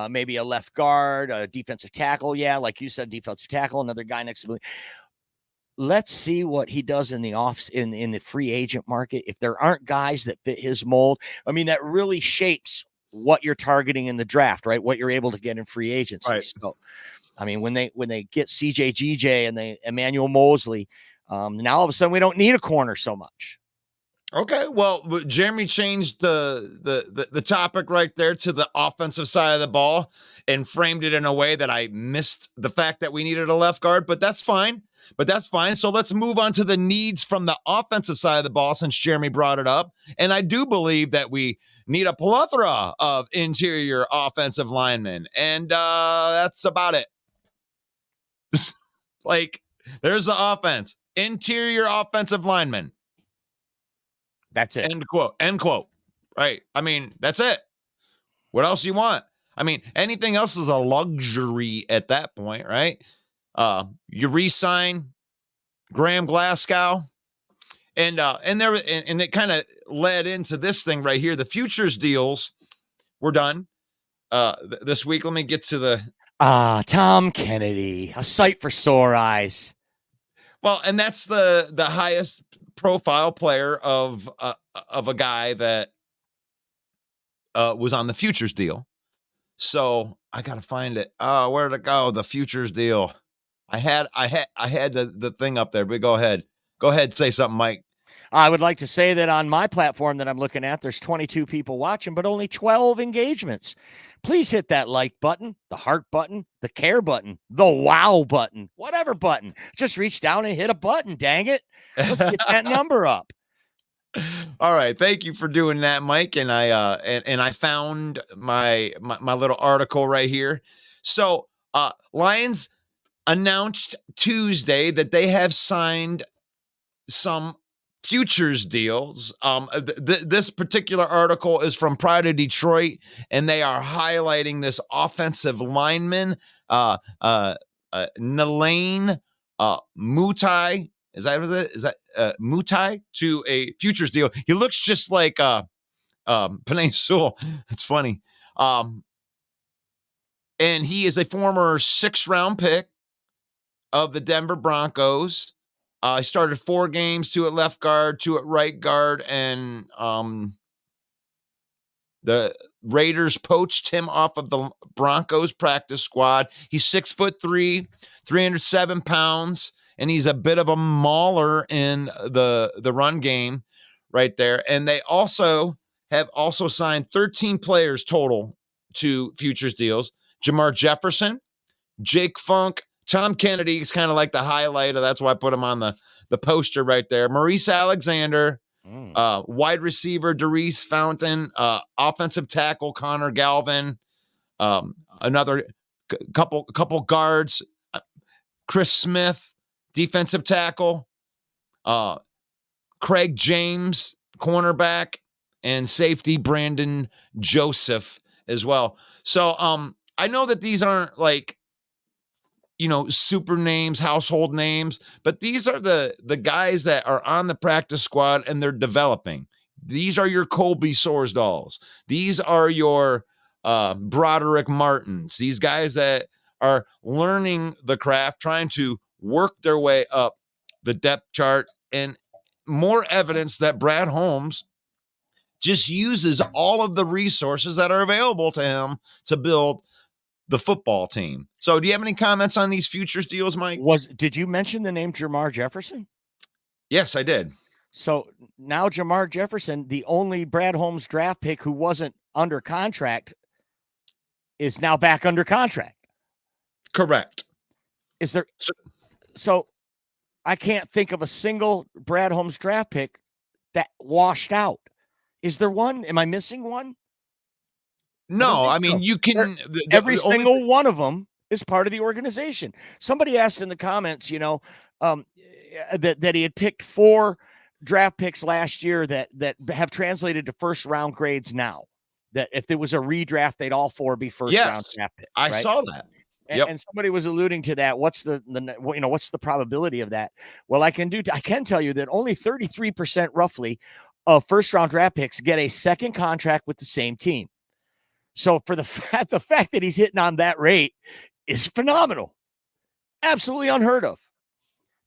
maybe a left guard, a defensive tackle. Yeah, like you said, defensive tackle, another guy next to me. Let's see what he does in the in the free agent market. If there aren't guys that fit his mold, I mean, that really shapes what you're targeting in the draft, right? What you're able to get in free agency. Right. So, I mean, when they get CJ GJ and Emmanuel Mosley, now all of a sudden we don't need a corner so much. Okay, well, Jeremy changed the topic right there to the offensive side of the ball and framed it in a way that I missed the fact that we needed a left guard, but that's fine. So let's move on to the needs from the offensive side of the ball, since Jeremy brought it up. And I do believe that we need a plethora of interior offensive linemen, and that's about it. Like, there's the offense. Interior offensive linemen. That's it. End quote. Right. I mean, that's it. What else you want? I mean, anything else is a luxury at that point, right? You re-sign Graham Glasgow, and it kind of led into this thing right here. The futures deals were done this week. Let me get to the Tom Kennedy, a sight for sore eyes. Well, and that's the highest profile player of a guy that was on the futures deal. So I got to find it. Oh, where did it go? The futures deal. I had the thing up there, but go ahead. Say something, Mike. I would like to say that on my platform that I'm looking at, there's 22 people watching, but only 12 engagements. Please hit that like button, the heart button, the care button, the wow button, whatever button. Just reach down and hit a button, dang it. Let's get that number up. All right, thank you for doing that, Mike. And I found my little article right here. So, Lions announced Tuesday that they have signed some futures deals. This particular article is from Pride of Detroit, and they are highlighting this offensive lineman, Nalane Mutai. Is that what it is? Is that Mutai to a futures deal? He looks just like Penei Sewell. It's funny. And he is a former 6th-round pick of the Denver Broncos. He started 4 games, 2 at left guard, 2 at right guard, and the Raiders poached him off of the Broncos practice squad. He's 6'3", 307 pounds, and he's a bit of a mauler in the run game right there. And they have signed 13 players total to futures deals. Jamar Jefferson, Jake Funk, Tom Kennedy is kind of like the highlight. That's why I put him on the poster right there. Maurice Alexander, wide receiver Reese Fountain, offensive tackle Connor Galvin, another couple guards, Chris Smith, defensive tackle, Craig James, cornerback, and safety Brandon Joseph as well. So I know that these aren't like, super names, household names, but these are the guys that are on the practice squad and they're developing. These are your Colby Sorsdals. These are your Broderick Martins. These guys that are learning the craft, trying to work their way up the depth chart, and more evidence that Brad Holmes just uses all of the resources that are available to him to build the football team. So do you have any comments on these futures deals, Mike? Did you mention the name Jamar Jefferson? Yes, I did. So now Jamar Jefferson, the only Brad Holmes draft pick who wasn't under contract, is now back under contract. Correct. Is there? So I can't think of a single Brad Holmes draft pick that washed out. Is there one? Am I missing one? No, I mean, you can. Every single one of them is part of the organization. Somebody asked in the comments, that he had picked 4 draft picks last year that have translated to first-round grades now. That if there was a redraft, they'd all 4 be first-round draft picks. I saw that. And somebody was alluding to that. What's what's the probability of that? Well, I can tell you that only 33% roughly of first-round draft picks get a second contract with the same team. So for the fact that he's hitting on that rate is phenomenal. Absolutely unheard of.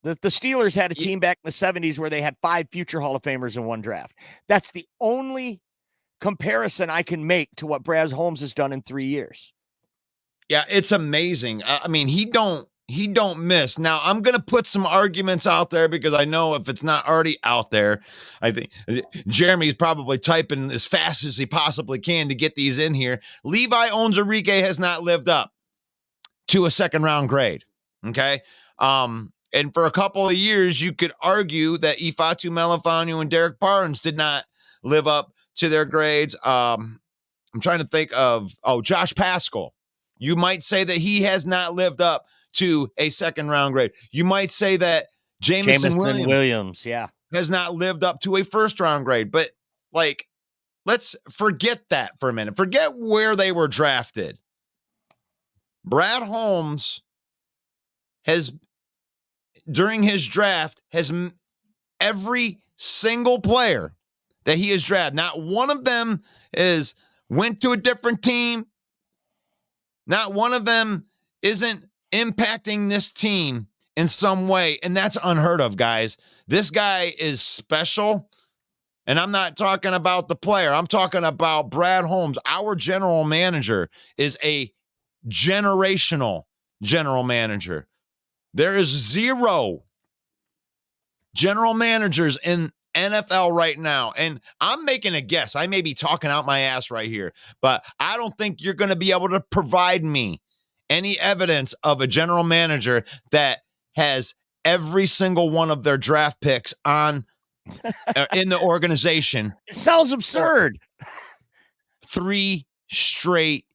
The Steelers had a team back in the 70s where they had 5 future Hall of Famers in one draft. That's the only comparison I can make to what Brad Holmes has done in 3 years. Yeah, it's amazing. I mean, he don't miss. Now, I'm going to put some arguments out there because I know if it's not already out there, I think Jeremy's probably typing as fast as he possibly can to get these in here. Levi Onwuzurike has not lived up to a second-round grade, okay? And for a couple of years, you could argue that Ifeatu Melifonwu and Derek Barnes did not live up to their grades. I'm trying to think of, Josh Paschal. You might say that he has not lived up to a second-round grade. You might say that Jameson Williams has not lived up to a first-round grade. But, let's forget that for a minute. Forget where they were drafted. Brad Holmes during his draft, every single player that he has drafted, not one of them went to a different team. Not one of them isn't impacting this team in some way, and that's unheard of, guys. This guy is special, and I'm not talking about the player. I'm talking about Brad Holmes. Our general manager is a generational general manager. There is 0 general managers in NFL right now, and I'm making a guess. I may be talking out my ass right here, but I don't think you're going to be able to provide me any evidence of a general manager that has every single one of their draft picks on in the organization. It sounds absurd. 3 straight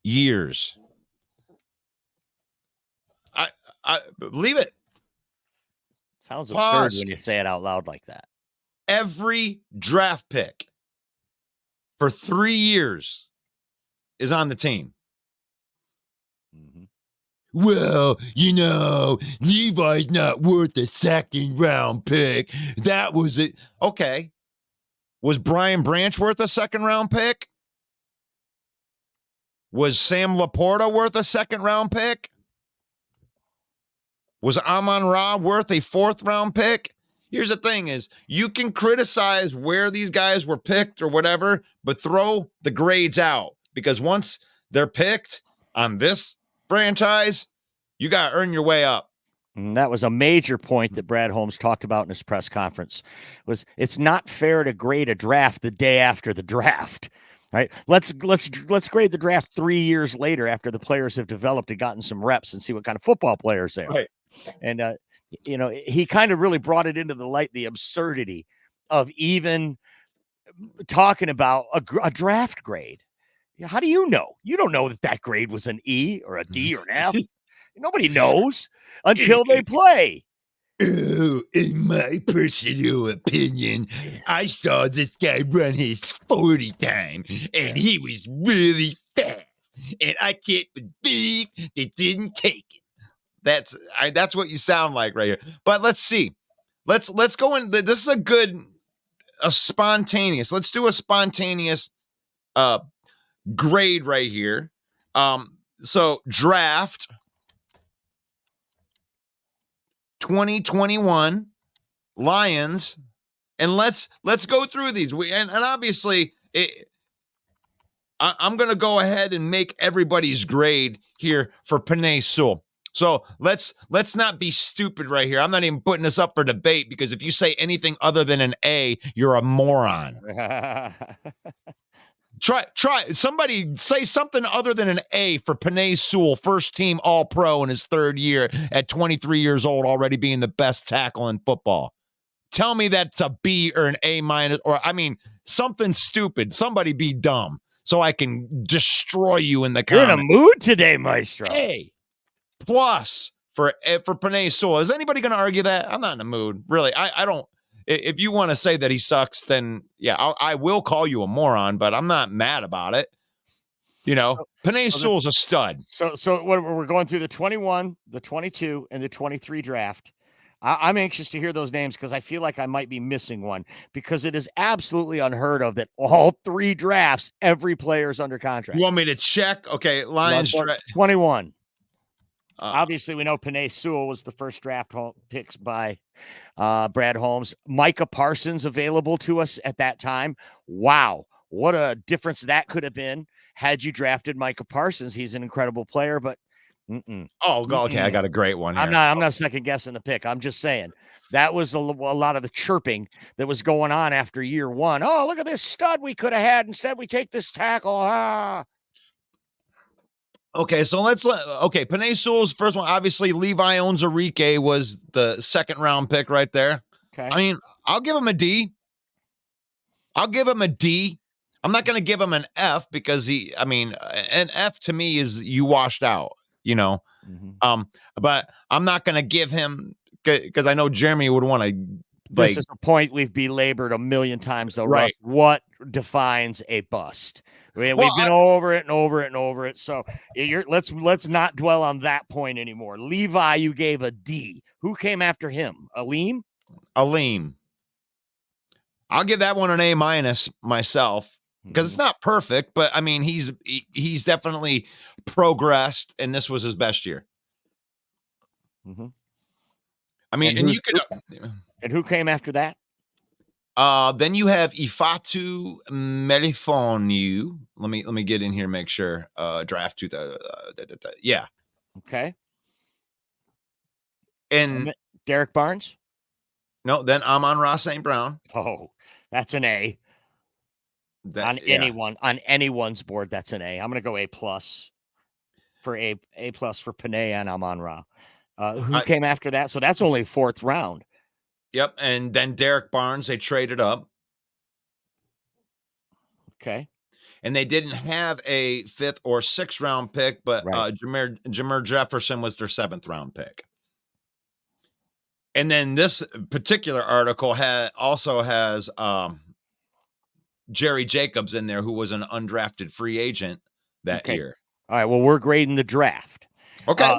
years. I believe it. Sounds Pause. absurd when you say it out loud like that. Every draft pick for 3 years is on the team. Well, Levi's not worth a second round pick. That was it. Okay. Was Brian Branch worth a second round pick? Was Sam Laporta worth a second round pick? Was Amon-Ra worth a 4th round pick? Here's the thing is, you can criticize where these guys were picked or whatever, but throw the grades out, because once they're picked on this franchise, you got to earn your way up. And that was a major point that Brad Holmes talked about in his press conference. Was it's not fair to grade a draft the day after the draft. Right? Let's grade the draft 3 years later after the players have developed and gotten some reps and see what kind of football players they are. Right. And he kind of really brought it into the light, the absurdity of even talking about a draft grade. How do you know? You don't know that grade was an E or a D or an F. Nobody knows until they play. In my personal opinion, I saw this guy run his 40 time, and he was really fast, and I can't believe they didn't take it. That's what you sound like right here. But let's see. Let's go in. This is a spontaneous. Let's do a spontaneous grade right here. So draft 2021 Lions, and let's go through these. And obviously I'm going to go ahead and make everybody's grade here for Penei Sewell. So let's not be stupid right here. I'm not even putting this up for debate, because if you say anything other than an A, you're a moron. Try. Somebody say something other than an A for Penei Sewell, first team All-Pro in his 3rd year at 23 years old, already being the best tackle in football. Tell me that's a B or an A minus, or something stupid. Somebody be dumb so I can destroy you in the comments. You're in a mood today, Maestro. A plus for Penei Sewell. Is anybody going to argue that? I'm not in a mood, really. I don't. If you want to say that he sucks, then yeah, I will call you a moron, but I'm not mad about it. Penei Sewell's a stud. So we're going through the 21, the 22, and the 23 draft. I'm anxious to hear those names, because I feel like I might be missing one, because it is absolutely unheard of that all 3 drafts, every player is under contract. You want me to check? Okay, Lions 21. Obviously, we know Penei Sewell was the first draft picks by Brad Holmes. Micah Parsons available to us at that time. Wow, what a difference that could have been had you drafted Micah Parsons. He's an incredible player, but okay, I got a great one here. I'm not second guessing the pick. I'm just saying that was a lot of the chirping that was going on after year 1. Oh, look at this stud we could have had. Instead, we take this tackle. Okay, so Penei Sewell's first one. Obviously, Levi Onwuzurike was the 2nd round pick right there. Okay. I mean, I'll give him a D. I'm not going to give him an F, because an F to me is you washed out, but I'm not going to give him, because I know Jeremy would want to. This is a point we've belabored a million times, though. Right. Russ. What defines a bust? We've been over it and over it and over it. So let's not dwell on that point anymore. Levi, you gave a D. Who came after him? Aleem. I'll give that one an A minus myself, because it's not perfect, but I mean he's definitely progressed, and this was his best year. Mm-hmm. I mean, and who came after that? Then you have Ifeatu Melifonwu. Let me get in here, make sure. Draft yeah. Okay. And Derek Barnes? No, then Amon-Ra St. Brown. Oh, that's an A. On anyone's board, that's an A. I'm gonna go A plus for A plus for Penei and Amon-Ra. Who came after that? So that's only 4th round. Yep. And then Derek Barnes, they traded up. Okay. And they didn't have a 5th or 6th round pick, but Jameer Jefferson was their 7th round pick. And then this particular article also has Jerry Jacobs in there, who was an undrafted free agent that year. All right. Well, we're grading the draft. Okay.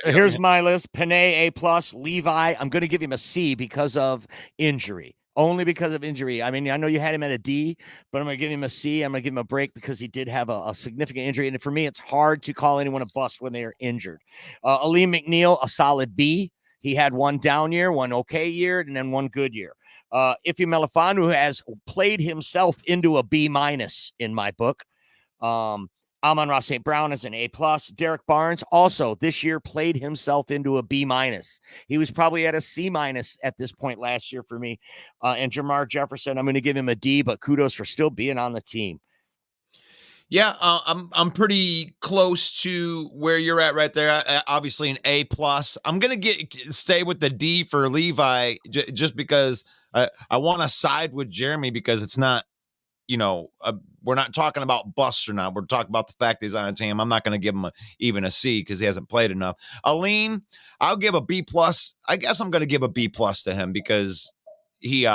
Here's my list. Panay, A+. Levi, I'm going to give him a C because of injury. Only because of injury. I mean, I know you had him at a D, but I'm going to give him a C. I'm going to give him a break because he did have a significant injury. And for me, it's hard to call anyone a bust when they are injured. Aleem McNeil, a solid B. He had one down year, one okay year, and then one good year. Ife Melifanu has played himself into a B- in my book. Amon-Ra St. Brown is an A+. Derek Barnes also this year played himself into a B-. He was probably at a C- at this point last year for me. And Jamar Jefferson, I'm going to give him a D, but kudos for still being on the team. Yeah, I'm pretty close to where you're at right there. Obviously an A+. I'm going to stay with the D for Levi just because I want to side with Jeremy because it's not, we're not talking about busts or not. We're talking about the fact that he's on a team. I'm not going to give him even a C because he hasn't played enough. Aleem, I'll give a B+. I guess I'm going to give a B+ to him because he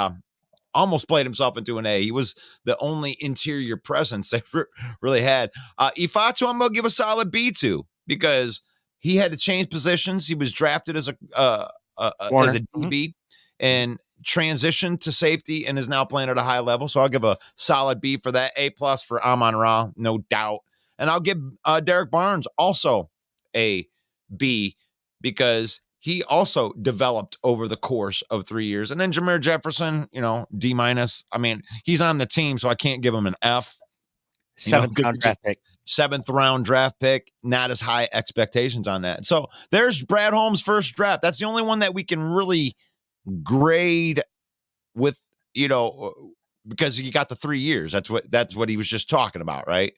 almost played himself into an A. He was the only interior presence they really had. Ifatu, I'm going to give a solid B to because he had to change positions. He was drafted as a DB and transitioned to safety and is now playing at a high level. So I'll give a solid B for that. A+ for Amon-Ra, no doubt. And I'll give Derek Barnes also a B because he also developed over the course of 3 years. And then Jameer Jefferson, D-. I mean, he's on the team, so I can't give him an F. 7th round draft pick. 7th round draft pick, not as high expectations on that. So there's Brad Holmes' first draft. That's the only one that we can really grade with, because he got the 3 years. That's what he was just talking about, right?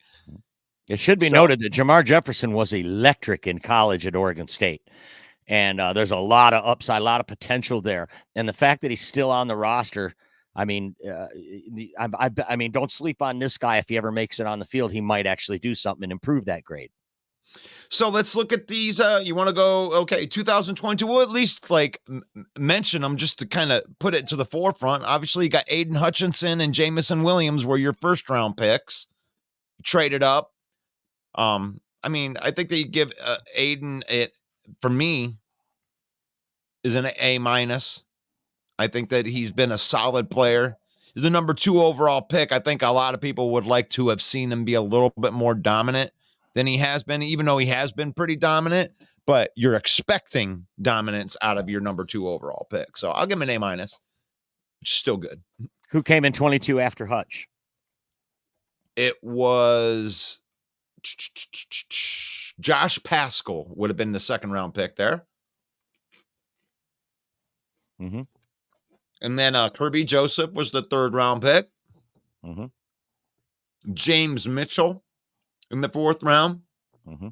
It should be noted that Jamar Jefferson was electric in college at Oregon State. And there's a lot of upside, a lot of potential there. And the fact that he's still on the roster, I mean, don't sleep on this guy. If he ever makes it on the field, he might actually do something and improve that grade. So let's look at these. You want to go, okay, 2022. We'll at least mention them just to kind of put it to the forefront. Obviously, you got Aiden Hutchinson and Jamison Williams were your first round picks. Traded up. I mean, I think they give Aiden it, for me, is an A-. I think that he's been a solid player. The number 2 overall pick. I think a lot of people would like to have seen him be a little bit more dominant than he has been, even though he has been pretty dominant, but you're expecting dominance out of your number 2 overall pick. So I'll give him an A-, which is still good. Who came in 22 after Hutch? It was Josh Paschal would have been the 2nd round pick there. Mm-hmm. And then Kirby Joseph was the 3rd round pick. Mm-hmm. James Mitchell in the 4th round. Mm-hmm.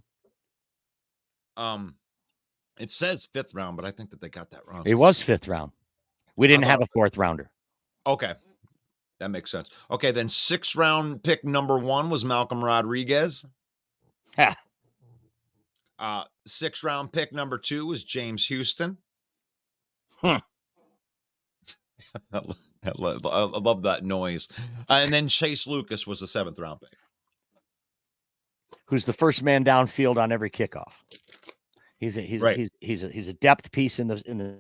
It says 5th round, but I think that they got that wrong. It was 5th round. We didn't have a 4th rounder. Okay. That makes sense. Okay, then 6th round pick number 1 was Malcolm Rodriguez. 6th round pick number 2 was James Houston. I love that noise. And then Chase Lucas was the 7th round pick. Who's the first man downfield on every kickoff. He's a depth piece in the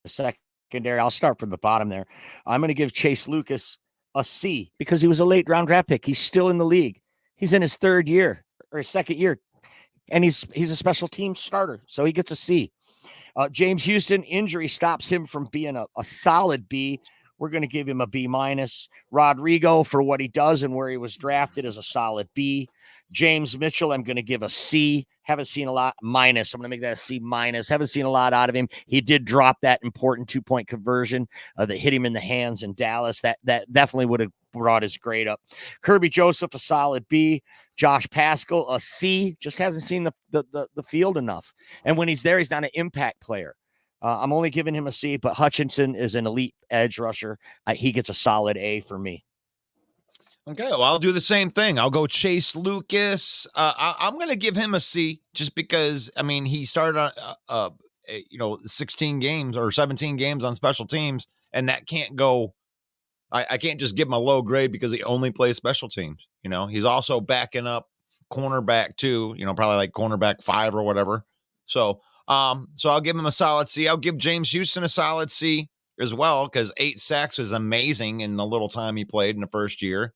secondary. I'll start from the bottom there. I'm going to give Chase Lucas a C because he was a late round draft pick. He's still in the league. He's in his 3rd year or his 2nd year, and he's a special team starter, so he gets a C. James Houston, injury stops him from being a solid B. We're going to give him a B-. Rodrigo, for what he does and where he was drafted, is a solid B. James Mitchell, I'm going to give a C. Haven't seen a lot. Minus. I'm going to make that a C-. Haven't seen a lot out of him. He did drop that important 2-point conversion that hit him in the hands in Dallas. That definitely would have brought his grade up. Kirby Joseph, a solid B. Josh Paschal, a C. Just hasn't seen the field enough. And when he's there, he's not an impact player. I'm only giving him a C, but Hutchinson is an elite edge rusher. He gets a solid A for me. Okay, well, I'll do the same thing. I'll go Chase Lucas. I'm going to give him a C just because, I mean, he started on, 16 games or 17 games on special teams, and that can't go. I can't just give him a low grade because he only plays special teams. He's also backing up cornerback too, probably like cornerback 5 or whatever. So I'll give him a solid C. I'll give James Houston a solid C as well because 8 sacks was amazing in the little time he played in the first year.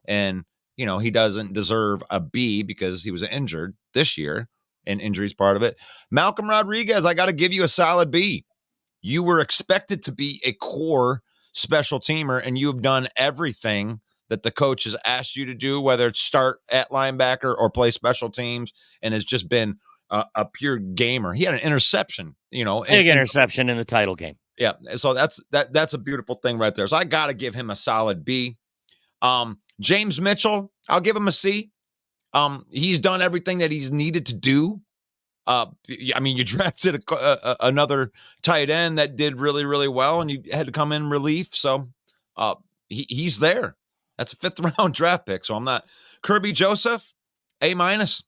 And, he doesn't deserve a B because he was injured this year, and injury's part of it. Malcolm Rodriguez, I got to give you a solid B. You were expected to be a core special teamer, and you have done everything that the coach has asked you to do, whether it's start at linebacker or play special teams, and has just been a pure gamer. He had an interception, big interception in the title game. Yeah, so that's a beautiful thing right there. So I got to give him a solid B. James Mitchell, I'll give him a C. He's done everything that he's needed to do. You drafted another tight end that did really, really well, and you had to come in relief. So he's there. That's a 5th round draft pick. So I'm not. Kirby Joseph, A-. That's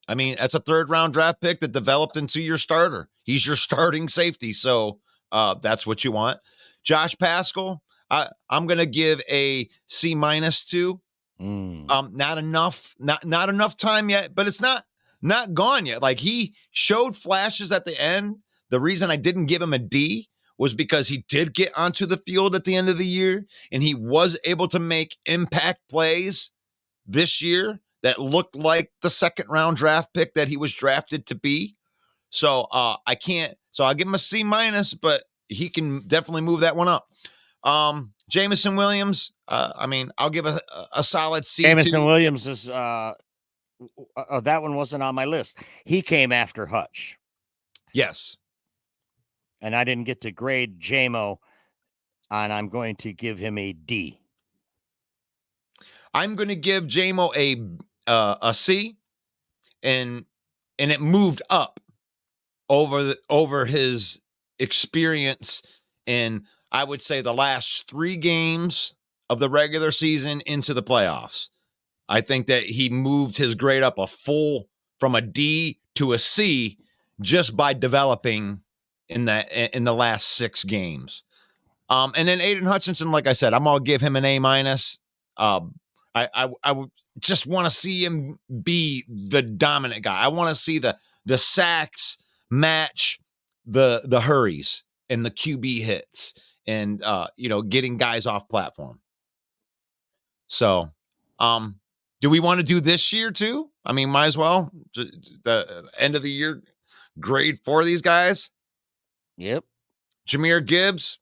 a 3rd round draft pick that developed into your starter. He's your starting safety. So that's what you want. Josh Pascal, I'm going to give a C- to. Not enough time yet, but it's not gone yet. Like, he showed flashes at the end. The reason I didn't give him a D was because he did get onto the field at the end of the year, and he was able to make impact plays this year that looked like the 2nd round draft pick that he was drafted to be. So I can't. So I'll give him a C-, but he can definitely move that one up. Jameson Williams, I'll give a solid C. Jameson Williams is that one wasn't on my list. He came after Hutch. Yes. And I didn't get to grade JMO, and I'm going to give him a D. I'm going to give JMO a C, and it moved up over his experience in, I would say, the last 3 games of the regular season into the playoffs. I think that he moved his grade up from a D to a C just by developing in the last 6 games. And then Aiden Hutchinson, like I said, I'm going to give him an A-. I just want to see him be the dominant guy. I want to see the sacks match the hurries and the QB hits and, getting guys off platform. So, do we want to do this year too? Might as well. The end of the year grade for these guys. Yep. Jahmyr Gibbs,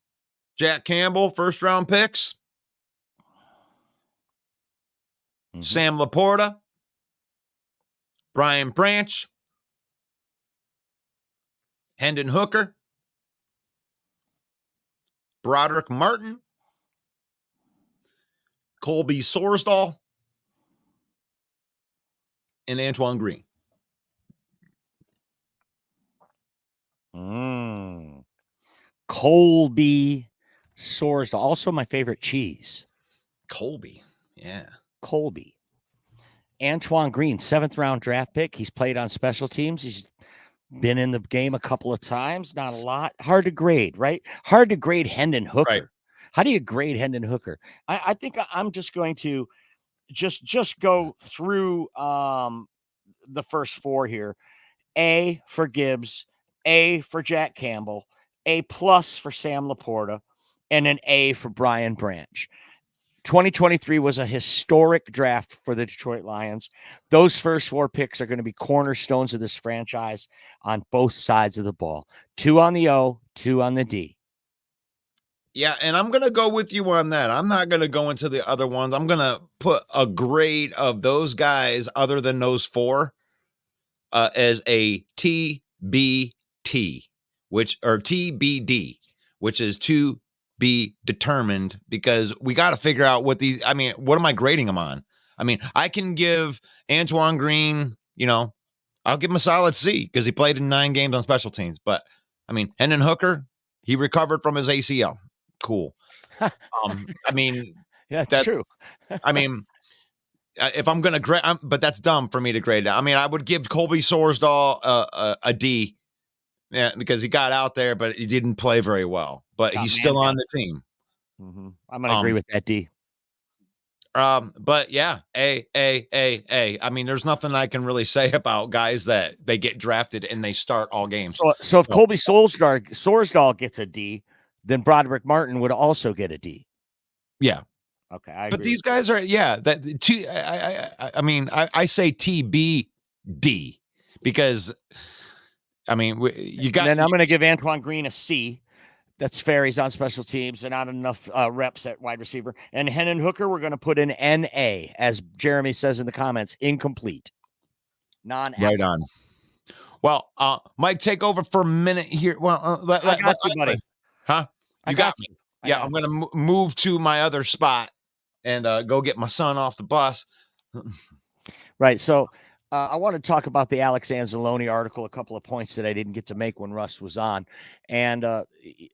Jack Campbell, 1st round picks. Mm-hmm. Sam Laporta, Brian Branch, Hendon Hooker, Broderick Martin, Colby Sorsdahl, and Antoine Green. Colby Sorsdahl, also my favorite cheese. Colby, yeah. Colby. Antoine Green, 7th round draft pick. He's played on special teams. He's been in the game a couple of times, not a lot. Hard to grade, right? Hard to grade Hendon Hooker. Right. How do you grade Hendon Hooker? I think I'm just going to just go through the first 4 here. A for Gibbs, A for Jack Campbell, A+ for Sam Laporta, and an A for Brian Branch. 2023 was a historic draft for the Detroit Lions. Those first 4 picks are going to be cornerstones of this franchise on both sides of the ball. 2 on the O, 2 on the D. Yeah, and I'm going to go with you on that. I'm not going to go into the other ones. I'm going to put a grade of those guys other than those 4 as a TBT, or TBD, which is to be determined, because we got to figure out what what am I grading them on? I can give Antoine Green, I'll give him a solid C because he played in 9 games on special teams, but I mean, Hendon Hooker, he recovered from his ACL. Cool. I mean, yeah, that's true. I mean, if I'm going to grade, but that's dumb for me to grade. I mean, I would give Colby Sorsdahl a D, yeah, because he got out there, but he didn't play very well. But he's still on the team. Mm-hmm. I'm going to agree with that, D. But yeah, A. I mean, there's nothing I can really say about guys that they get drafted and they start all games. So if Colby Sorsdahl gets a D, then Broderick Martin would also get a D. Yeah. Okay. I agree. But these guys are, I mean, I say TBD because, I mean, you got. And then I'm going to give Antoine Green a C. That's fair. He's on special teams and not enough reps at wide receiver. And Hendon Hooker, we're going to put in NA, as Jeremy says in the comments, incomplete. Right on. Well, Mike, take over for a minute here. Well, I got you, buddy. Huh? You got me. Yeah, I'm going to move to my other spot and go get my son off the bus. Right. So I want to talk about the Alex Anzalone article, a couple of points that I didn't get to make when Russ was on. And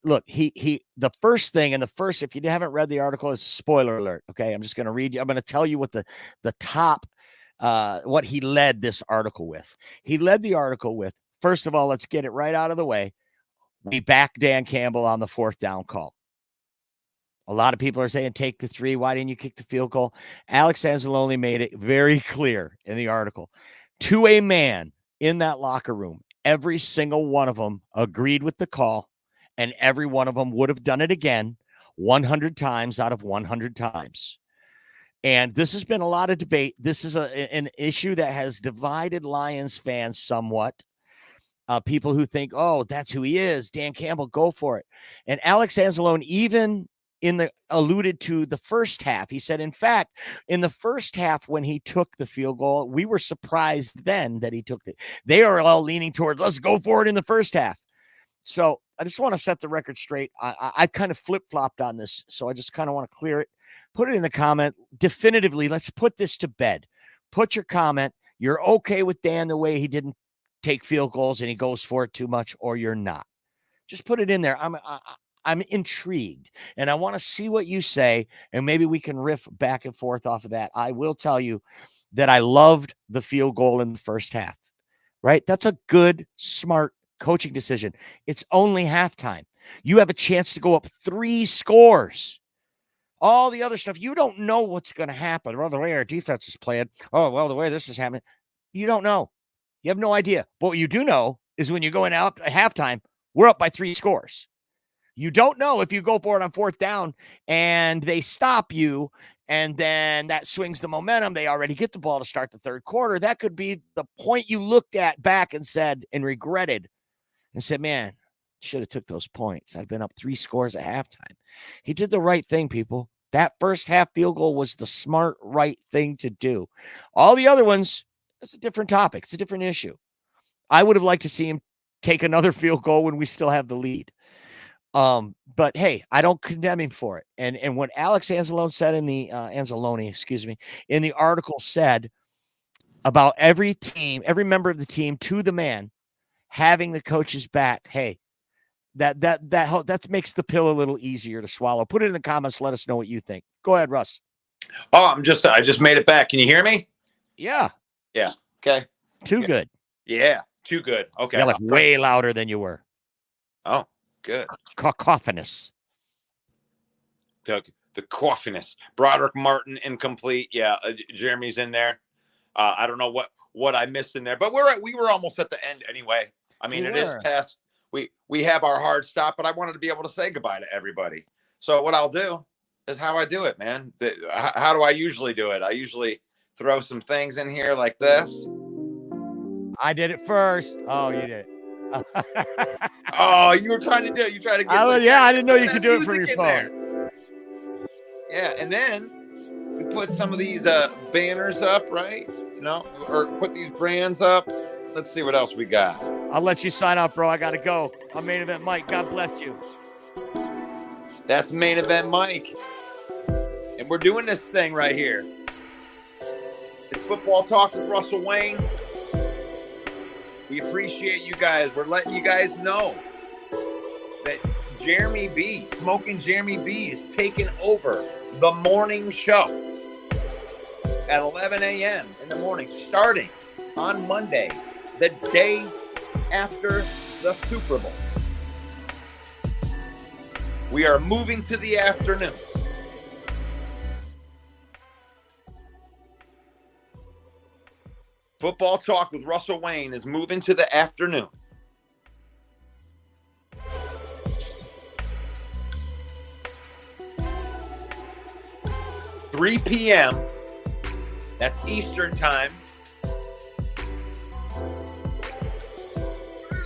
look, he the first thing, if you haven't read the article, is spoiler alert. Okay. I'm just going to read you. I'm going to tell you what the top, what he led this article with. He led the article with, first of all, let's get it right out of the way. We back Dan Campbell on the 4th down call. A lot of people are saying, take the 3. Why didn't you kick the field goal? Alex Anzalone made it very clear in the article to a man in that locker room. Every single one of them agreed with the call, and every one of them would have done it again 100 times out of 100 times. And this has been a lot of debate. This is an issue that has divided Lions fans somewhat. People who think, oh, that's who he is. Dan Campbell, go for it. And Alex Anzalone even alluded to the first half. He said, in fact, in the first half, when he took the field goal, we were surprised then that he took it. They are all leaning towards, let's go for it in the first half. So I just want to set the record straight. I've kind of flip-flopped on this, so I just kind of want to clear it. Put it in the comment. Definitively, let's put this to bed. Put your comment. You're okay with Dan the way he didn't take field goals and he goes for it too much, or you're not. Just put it in there. I'm intrigued, and I want to see what you say, and maybe we can riff back and forth off of that. I will tell you that I loved the field goal in the first half, right? That's a good, smart coaching decision. It's only halftime. You have a chance to go up 3 scores. All the other stuff, you don't know what's going to happen. Well, the way our defense is playing, oh, well, the way this is happening, you don't know. You have no idea. But what you do know is when you go in out at halftime, we're up by 3 scores. You don't know if you go for it on 4th down and they stop you, and then that swings the momentum. They already get the ball to start the 3rd quarter. That could be the point you looked at back and said and regretted and said, man, should have took those points. I've been up 3 scores at halftime. He did the right thing, people. That first half field goal was the smart, right thing to do. All the other ones, it's a different topic. It's a different issue. I would have liked to see him take another field goal when we still have the lead. But hey, I don't condemn him for it. And what Alex Anzalone said in the in the article said about every team, every member of the team to the man having the coach's back. Hey, that makes the pill a little easier to swallow. Put it in the comments. Let us know what you think. Go ahead, Russ. Oh, I just made it back. Can you hear me? Yeah. Yeah. Okay. Too good. Yeah. Too good. Okay. Yeah, like way louder than you were. Oh, good. Cacophonous. The cacophonous. Broderick Martin incomplete. Yeah. Jeremy's in there. I don't know what I missed in there, but we were almost at the end anyway. I mean, it is past. We have our hard stop, but I wanted to be able to say goodbye to everybody. So what I'll do is how I do it, man. How do I usually do it? I usually throw some things in here like this. I did it first. Oh, you did. Oh, you were trying to do it. You tried to get. I didn't know you could do it from your phone. There. Yeah, and then we put some of these banners up, right? You know, or put these brands up. Let's see what else we got. I'll let you sign up, bro. I got to go. I'm Main Event Mike. God bless you. That's Main Event Mike. And we're doing this thing right here. It's Football Talk with Russell Wayne. We appreciate you guys. We're letting you guys know that Jeremy B, Smoking Jeremy B, is taking over the morning show at 11 a.m. in the morning, starting on Monday, the day after the Super Bowl. We are moving to the afternoons. Football Talk with Russell Wayne is moving to the afternoon. (3 p.m.) That's Eastern time.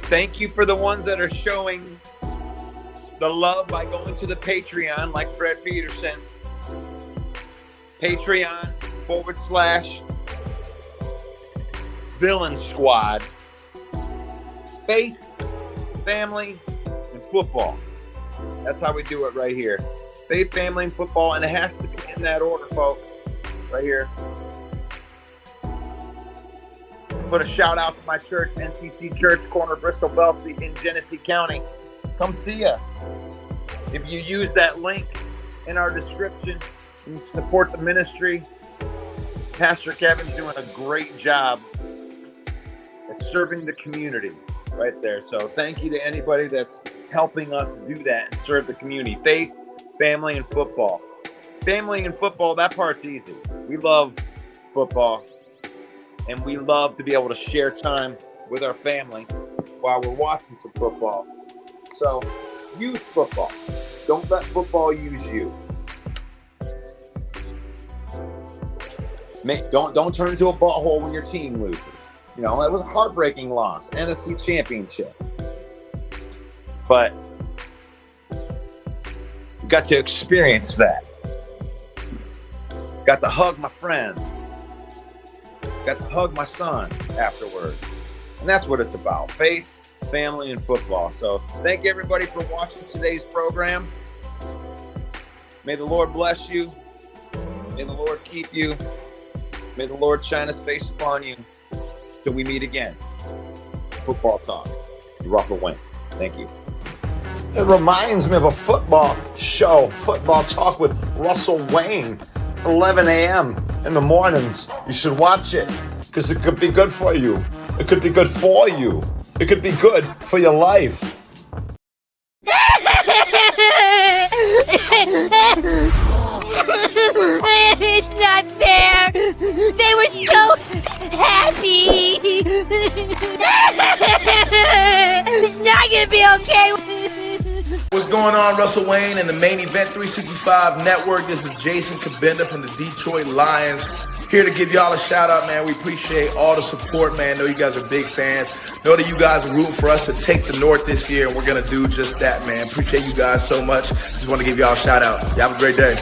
Thank you for the ones that are showing the love by going to the Patreon, like Fred Peterson. Patreon.com/Villain Squad. Faith, family, and football. That's how we do it right here. Faith, family, and football, and it has to be in that order, folks. Right here. Put a shout out to my church, NTC Church, corner Bristol Belsey in Genesee County. Come see us. If you use that link in our description and support the ministry, Pastor Kevin's doing a great job at serving the community right there. So thank you to anybody that's helping us do that and serve the community. Faith, family, and football. Family and football, that part's easy. We love football, and we love to be able to share time with our family while we're watching some football. So use football. Don't let football use you. Don't turn into a butthole when your team loses. You know, that was a heartbreaking loss. NTC Championship. But you got to experience that. Got to hug my friends. Got to hug my son afterwards. And that's what it's about. Faith, family, and football. So thank everybody for watching today's program. May the Lord bless you. May the Lord keep you. May the Lord shine his face upon you till we meet again. Football Talk. Russell Wayne. Thank you. It reminds me of a football show, Football Talk with Russell Wayne, 11 a.m. in the mornings. You should watch it because it could be good for you. It could be good for you. It could be good for your life. It's not fair. They were so happy. It's not gonna be okay. What's going on, Russell Wayne and the Main Event 365 Network? This is Jason Kabinda from the Detroit Lions. Here to give y'all a shout out, man. We appreciate all the support, man. Know you guys are big fans. Know that you guys are rooting for us to take the North this year, and we're going to do just that, man. Appreciate you guys so much. Just want to give y'all a shout out. Y'all have a great day.